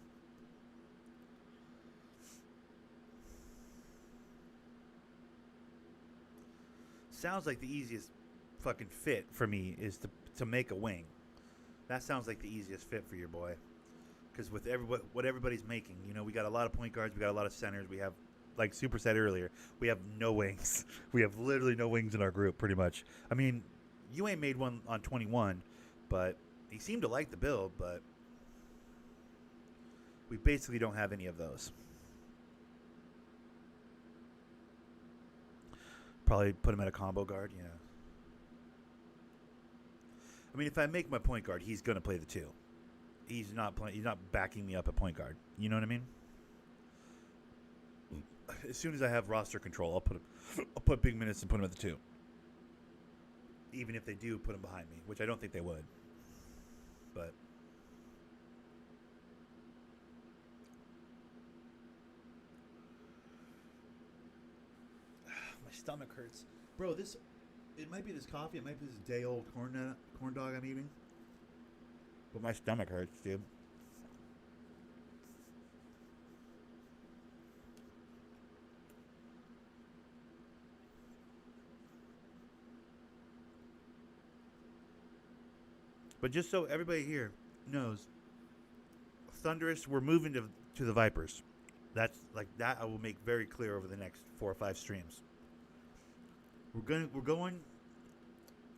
Sounds like the easiest fucking fit for me is to make a wing. That sounds like the easiest fit for your boy. Because with what everybody's making, you know, we got a lot of point guards, we got a lot of centers, we have, like Super said earlier, we have no wings. We have literally no wings in our group, pretty much. I mean, you ain't made one on 21, but he seemed to like the build, but we basically don't have any of those. Probably put him at a combo guard, yeah. I mean, if I make my point guard, he's gonna play the 2. He's not backing me up at point guard. You know what I mean? As soon as I have roster control, I'll put big minutes and put him at the 2. Even if they do put him behind me, which I don't think they would. But my stomach hurts, bro. It might be this coffee. It might be this day old corn dog I'm eating. But my stomach hurts, dude. But just so everybody here knows, Thunderous, we're moving to the Vipers. That's like that. I will make very clear over the next 4 or 5 streams. We're going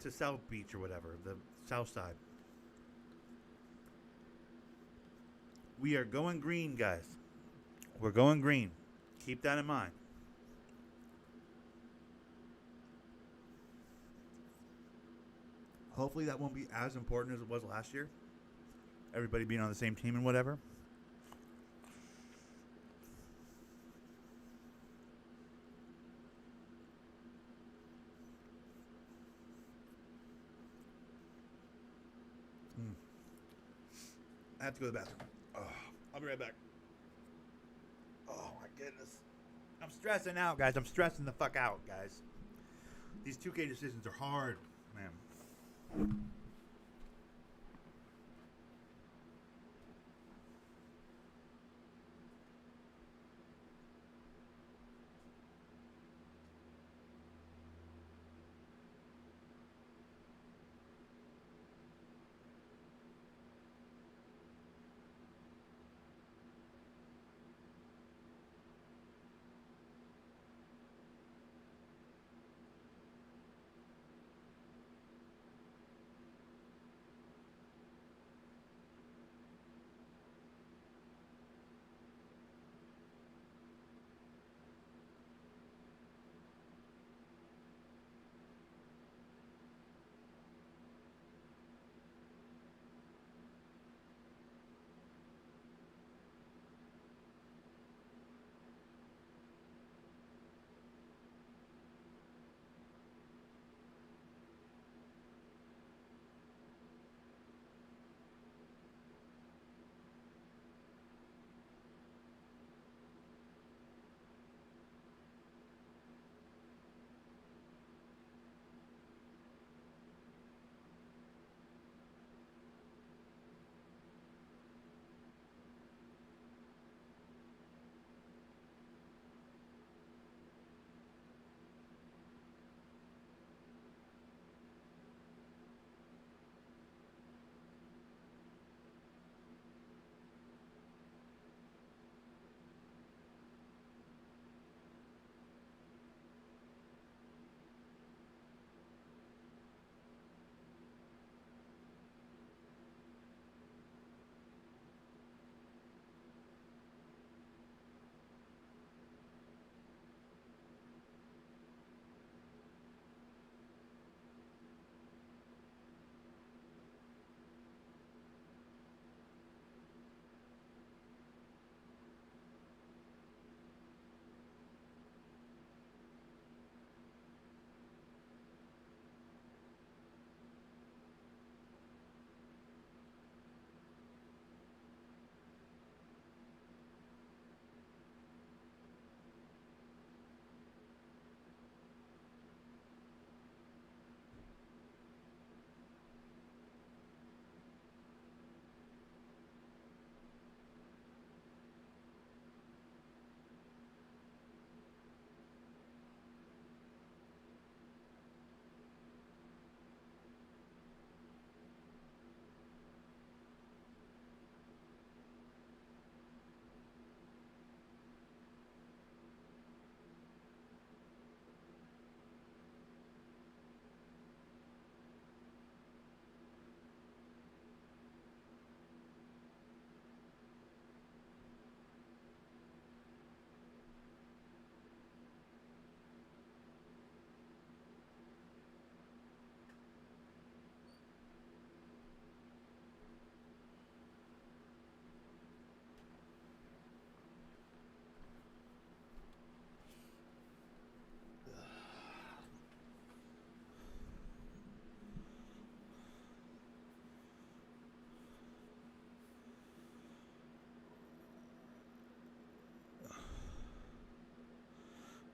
to South Beach or whatever, the South Side. We are going green, guys. We're going green. Keep that in mind. Hopefully that won't be as important as it was last year. Everybody being on the same team and whatever. I have to go to the bathroom. I'll be right back. Oh my goodness. I'm stressing out, guys. I'm stressing the fuck out, guys. These 2K decisions are hard, man.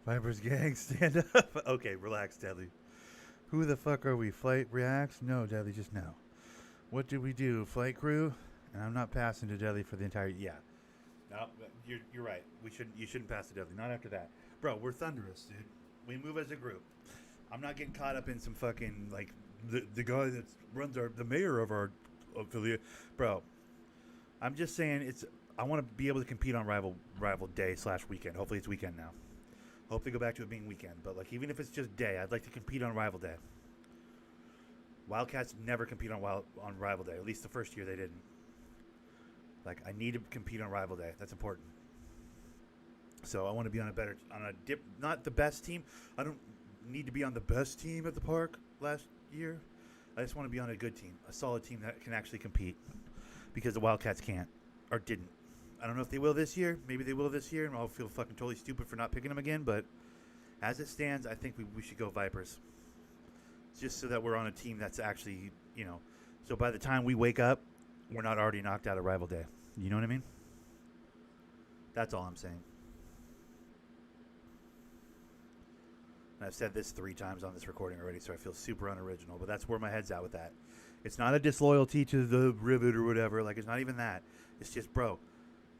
Vipers gang, stand up. Okay, relax, Deadly. Who the fuck are we? Flight reacts? No, Deadly, just now. What did we do? Flight crew? And I'm not passing to Deadly for the entire. Yeah. No, you're right. You shouldn't pass to Deadly. Not after that, bro. We're thunderous, dude. We move as a group. I'm not getting caught up in some fucking like the guy that runs the mayor of our affiliate, bro. I'm just saying I want to be able to compete on rival day / weekend. Hopefully it's weekend now. Hope they go back to it being weekend. But like even if it's just day, I'd like to compete on rival day. Wildcats never compete on rival day. At least the first year they didn't. Like I need to compete on rival day. That's important. So I want to be on not the best team. I don't need to be on the best team at the park last year. I just want to be on a good team, a solid team that can actually compete. Because the Wildcats can't or didn't. I don't know if they will this year. Maybe they will this year, and I'll feel fucking totally stupid for not picking them again. But as it stands, I think we should go Vipers. Just so that we're on a team that's actually, so by the time we wake up, we're not already knocked out of rival day. You know what I mean? That's all I'm saying. And I've said this 3 times on this recording already, so I feel super unoriginal. But that's where my head's at with that. It's not a disloyalty to the rivet or whatever. Like, it's not even that. It's just, bro,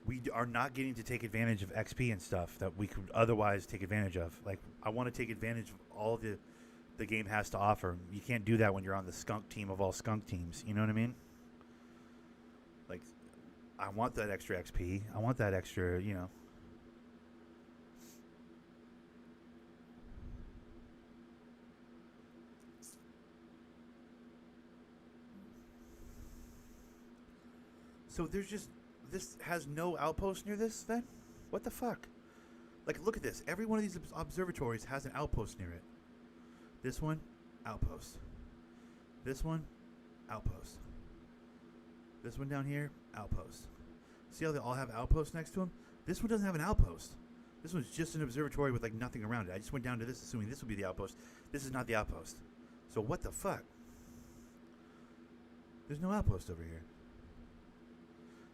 we are not getting to take advantage of XP and stuff that we could otherwise take advantage of. Like, I want to take advantage of all the game has to offer. You can't do that when you're on the skunk team of all skunk teams. You know what I mean? Like, I want that extra XP. I want that extra, you know. So there's just, this has no outpost near this then? What the fuck? Like, look at this. Every one of these observatories has an outpost near it. This one, outpost. This one, outpost. This one down here, outpost. See how they all have outposts next to them? This one doesn't have an outpost. This one's just an observatory with like nothing around it. I just went down to this assuming this would be the outpost. This is not the outpost. So what the fuck? There's no outpost over here.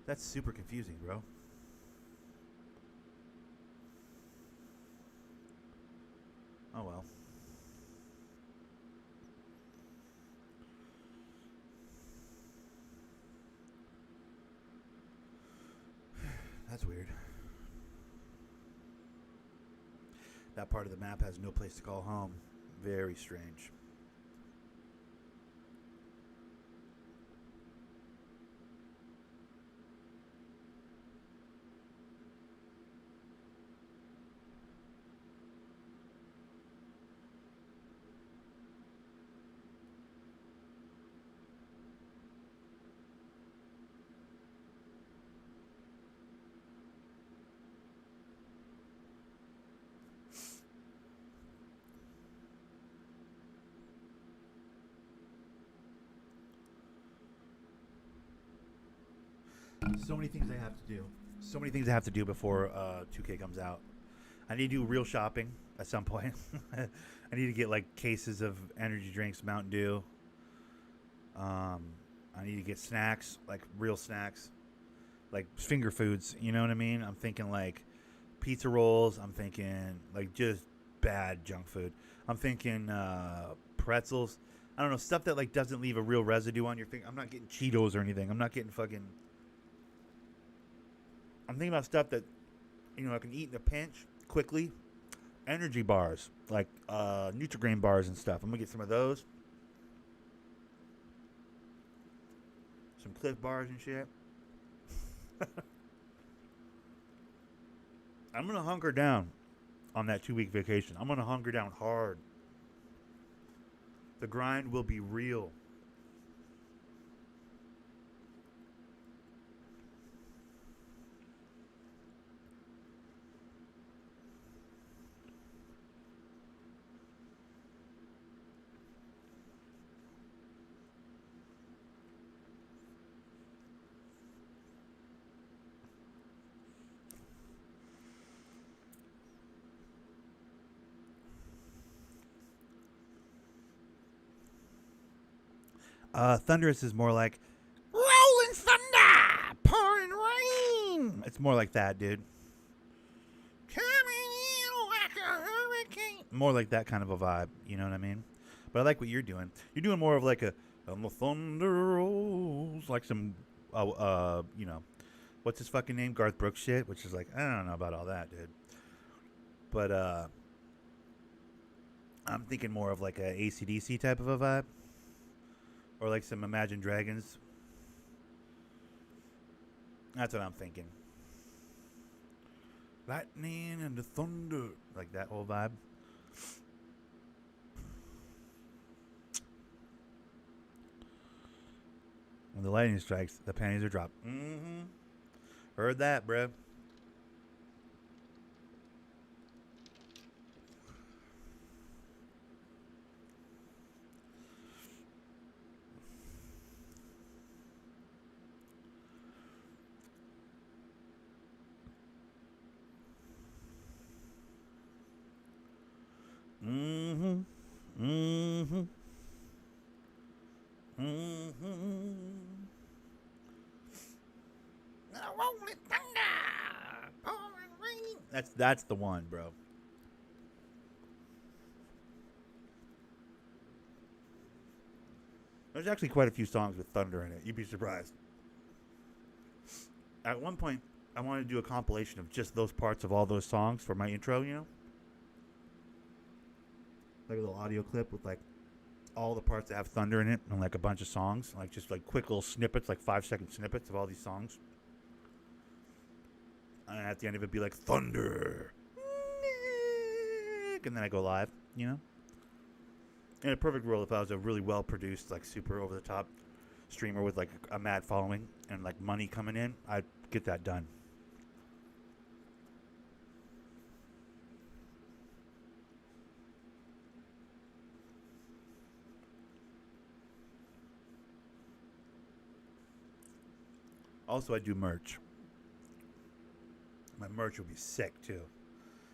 That's super confusing, bro. Oh well. That's weird. That part of the map has no place to call home. Very strange. So many things I have to do. So many things I have to do before 2K comes out. I need to do real shopping at some point. I need to get like cases of energy drinks, Mountain Dew. I need to get snacks, like real snacks, like finger foods. You know what I mean? I'm thinking like pizza rolls. I'm thinking like just bad junk food. I'm thinking pretzels. I don't know, stuff that like doesn't leave a real residue on your finger. I'm not getting Cheetos or anything. I'm not getting fucking. I'm thinking about stuff that, you know, I can eat in a pinch quickly. Energy bars, like Nutri-Grain bars and stuff. I'm gonna get some of those. Some Cliff bars and shit. I'm gonna hunker down on that 2-week vacation. I'm gonna hunker down hard. The grind will be real. Thunderous is more like rolling thunder, pouring rain. It's more like that, dude. Coming in like a hurricane. More like that kind of a vibe. You know what I mean? But I like what you're doing. You're doing more of like a on the thunder rolls, like some, you know, what's his fucking name? Garth Brooks shit, which is like I don't know about all that, dude. But I'm thinking more of like a AC/DC type of a vibe. Or like some Imagine Dragons. That's what I'm thinking. Lightning and the thunder. Like that whole vibe. When the lightning strikes, the panties are dropped. Mm-hmm. Heard that, bruh. Mm-hmm. Mm-hmm. Mm-hmm. Rolling thunder. That's the one, bro. There's actually quite a few songs with thunder in it. You'd be surprised. At one point, I wanted to do a compilation of just those parts of all those songs for my intro. Like a little audio clip with like all the parts that have thunder in it, and like a bunch of songs, like just like quick little snippets, like 5 second snippets of all these songs. And at the end of it, be like thunder, and then I go live. In a perfect world, if I was a really well produced, like super over the top streamer with like a mad following and like money coming in, I'd get that done. Also, I do merch. My merch would be sick too.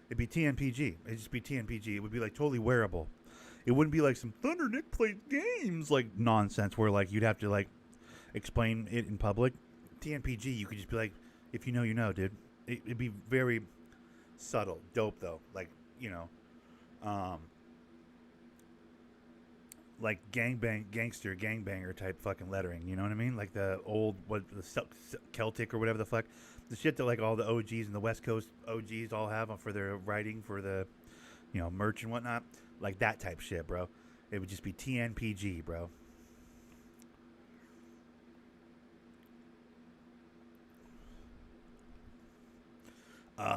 It'd be TNPG. It'd just be TNPG. It would be like totally wearable. It wouldn't be like some Thunder Nick plays games like nonsense where like you'd have to like explain it in public. TNPG, you could just be like, if you know, you know, dude. It'd be very subtle, dope though. Um, like gangster, gangbanger type fucking lettering. You know what I mean? Like the old Celtic or whatever the fuck, the shit that like all the OGs and the West Coast OGs all have for their writing for the merch and whatnot. Like that type shit, bro. It would just be TNPG, bro.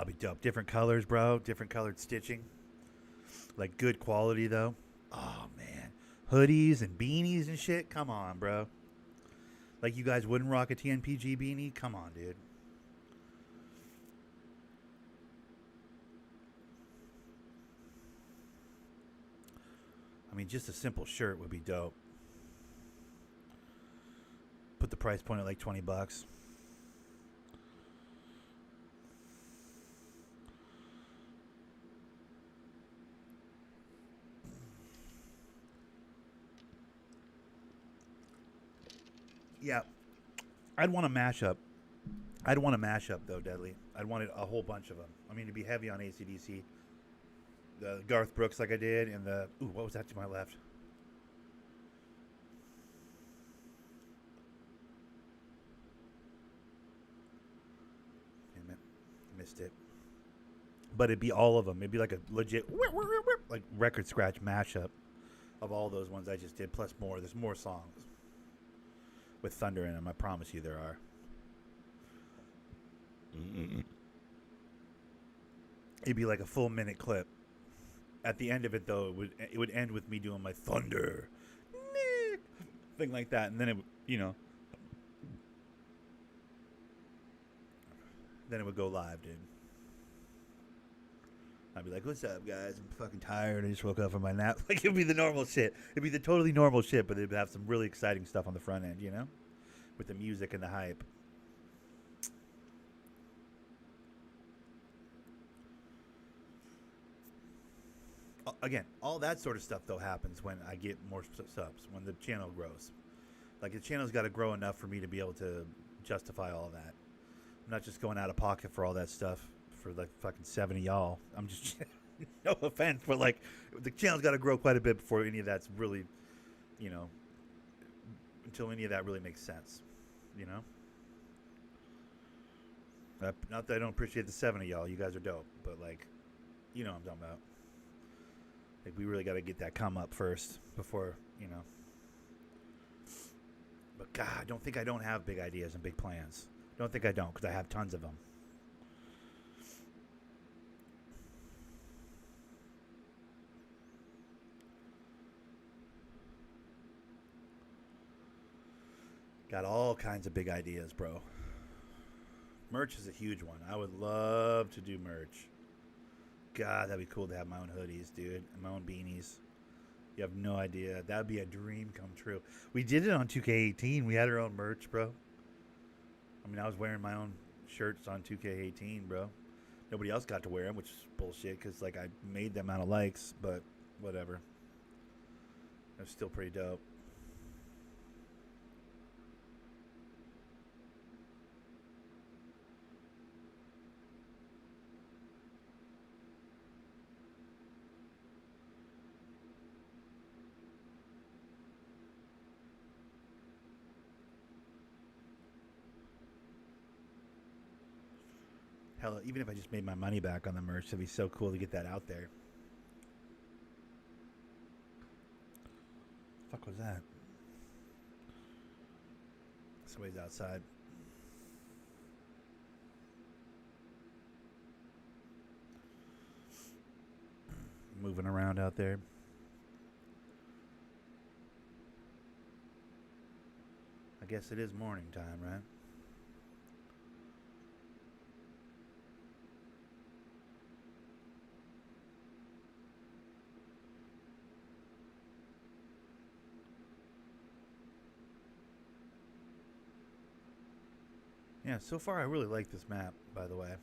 Be dope. Different colors, bro. Different colored stitching. Like good quality though. Oh man, hoodies and beanies and shit. Come on, bro. Like you guys wouldn't rock a TNPG beanie? Come on, dude. I mean, just a simple shirt would be dope. Put the price point at like $20. Yeah, I'd want a mashup. I'd want a mashup though, Deadly. I'd want a whole bunch of them. I mean, to be heavy on ACDC, the Garth Brooks like I did, and the what was that to my left? Damn it, missed it. But it'd be all of them. It'd be like a legit like record scratch mashup of all those ones I just did, plus more. There's more songs with thunder in them. I promise you, there are. It'd be like a full minute clip. At the end of it, though, it would end with me doing my thunder thing like that, and then then it would go live, dude. I'd be like, "What's up, guys? I'm fucking tired. I just woke up from my nap." Like it'd be the normal shit. It'd be the totally normal shit, but it'd have some really exciting stuff on the front end, with the music and the hype. Again, all that sort of stuff though happens when I get more subs, when the channel grows. Like the channel's got to grow enough for me to be able to justify all that. I'm not just going out of pocket for all that stuff for like fucking 70 y'all. I'm just no offense, but like the channel's got to grow quite a bit before any of that's really, you know, until any of that really makes sense, you know. Not that I don't appreciate the 70 y'all. You guys are dope, but like, what I'm talking about. Like we really got to get that come up first before, But God, I don't have big ideas and big plans. Don't think I don't, because I have tons of them. Got all kinds of big ideas, bro. Merch is a huge one. I would love to do merch. God, that'd be cool to have my own hoodies, dude, and my own beanies. You have no idea. That'd be a dream come true. We did it on 2K18. We had our own merch, bro. I mean, I was wearing my own shirts on 2K18, bro. Nobody else got to wear them, which is bullshit, because, like, I made them out of likes, but whatever. It was still pretty dope. Hell, even if I just made my money back on the merch, it'd be so cool to get that out there. Fuck was that? Somebody's outside. Moving around out there. I guess it is morning time, right? Yeah, so far I really like this map, by the way.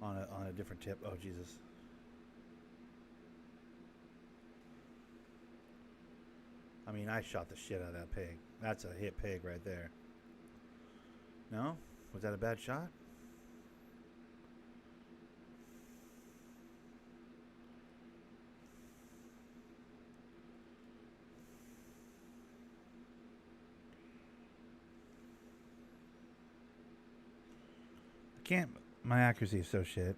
On a different tip. Oh, Jesus. I mean, I shot the shit out of that pig. That's a hit pig right there. No? Was that a bad shot? I can't. My accuracy is so shit.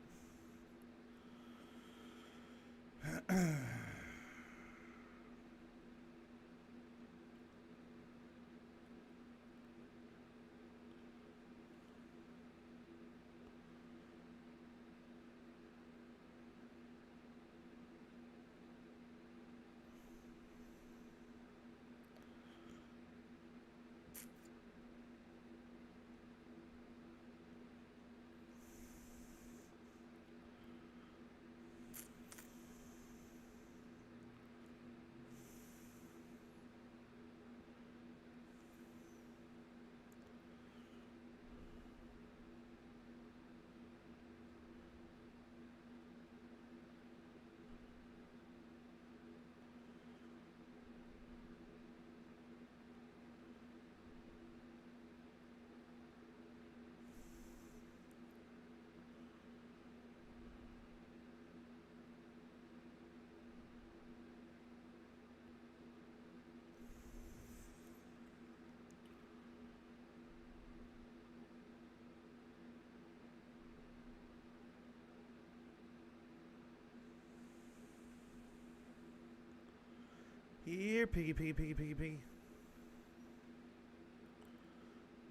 Here, piggy, piggy, piggy, piggy, piggy.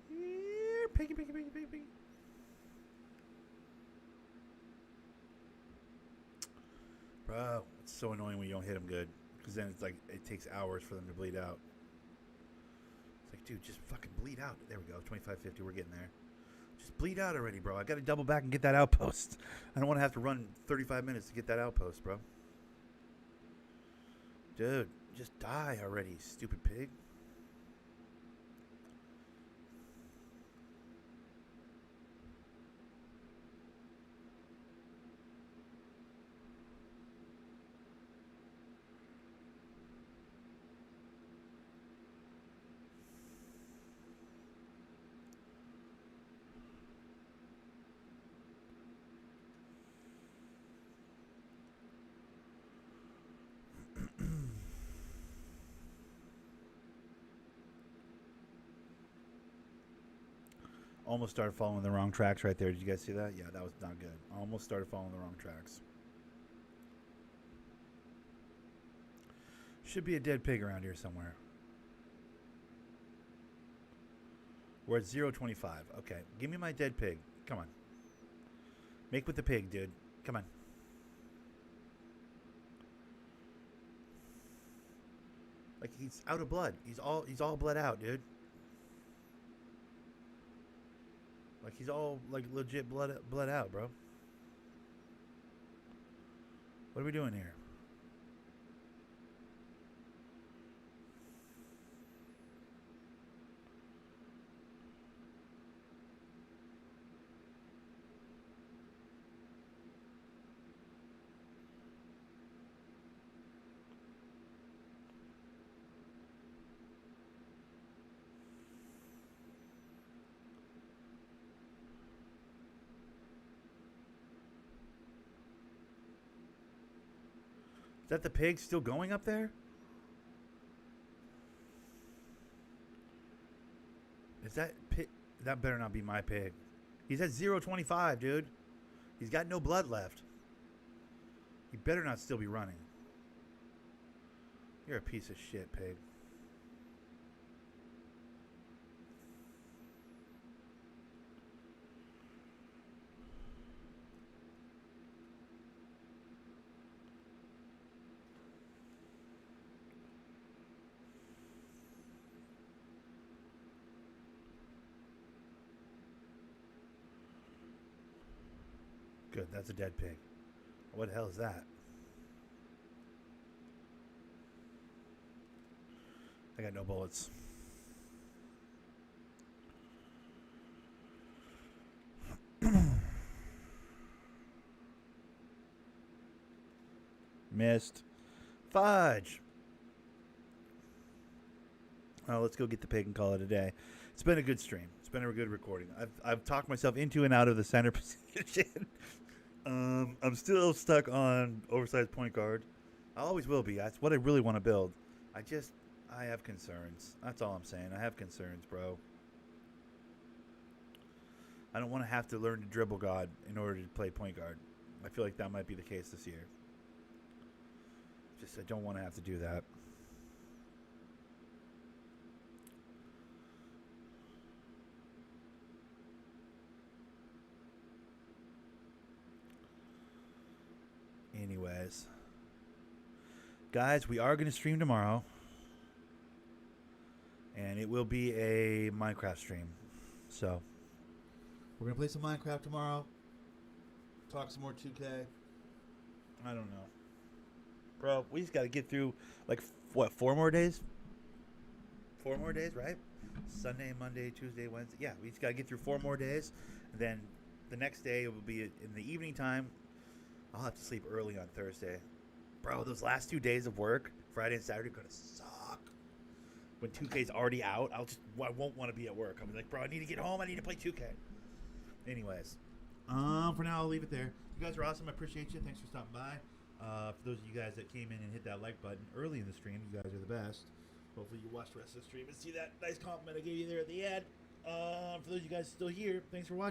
Here, piggy, piggy, piggy, piggy, piggy. Bro, it's so annoying when you don't hit them good. Because then it's like, it takes hours for them to bleed out. It's like, dude, just fucking bleed out. There we go, 2550, we're getting there. Just bleed out already, bro. I gotta double back and get that outpost. I don't want to have to run 35 minutes to get that outpost, bro. Dude, just die already, stupid pig. Almost started following the wrong tracks right there. Did you guys see that? Yeah, that was not good. Almost started following the wrong tracks. Should be a dead pig around here somewhere. We're at 025. Okay, give me my dead pig. Come on. Make with the pig, dude. Come on. Like, he's out of blood. He's all bled out, dude. Like, he's all, like, legit bled out, bro. What are we doing here? Is that the pig still going up there? Is that pig? That better not be my pig. He's at 0.25, dude. He's got no blood left. He better not still be running. You're a piece of shit, pig. Good, that's a dead pig. What the hell is that? I got no bullets. Missed. Fudge. Oh, let's go get the pig and call it a day. It's been a good stream. It's been a good recording. I've talked myself into and out of the center position. I'm still stuck on oversized point guard. I always will be. That's what I really want to build. I have concerns. That's all I'm saying. I have concerns, bro. I don't want to have to learn to dribble God in order to play point guard. I feel like that might be the case this year. I don't want to have to do that. Anyways. Guys, we are going to stream tomorrow. And it will be a Minecraft stream. So, we're going to play some Minecraft tomorrow. Talk some more 2K. I don't know. Bro, we just got to get through, like, what, 4 more days? 4 more days, right? Sunday, Monday, Tuesday, Wednesday. Yeah, we just got to get through 4 more days. And then the next day it will be in the evening time. I'll have to sleep early on Thursday. Bro, those last 2 days of work, Friday and Saturday, are going to suck. When 2K's already out, I won't want to be at work. I'll be like, bro, I need to get home. I need to play 2K. Anyways, for now, I'll leave it there. You guys are awesome. I appreciate you. Thanks for stopping by. For those of you guys that came in and hit that like button early in the stream, you guys are the best. Hopefully you watch the rest of the stream and see that nice compliment I gave you there at the end. For those of you guys still here, thanks for watching.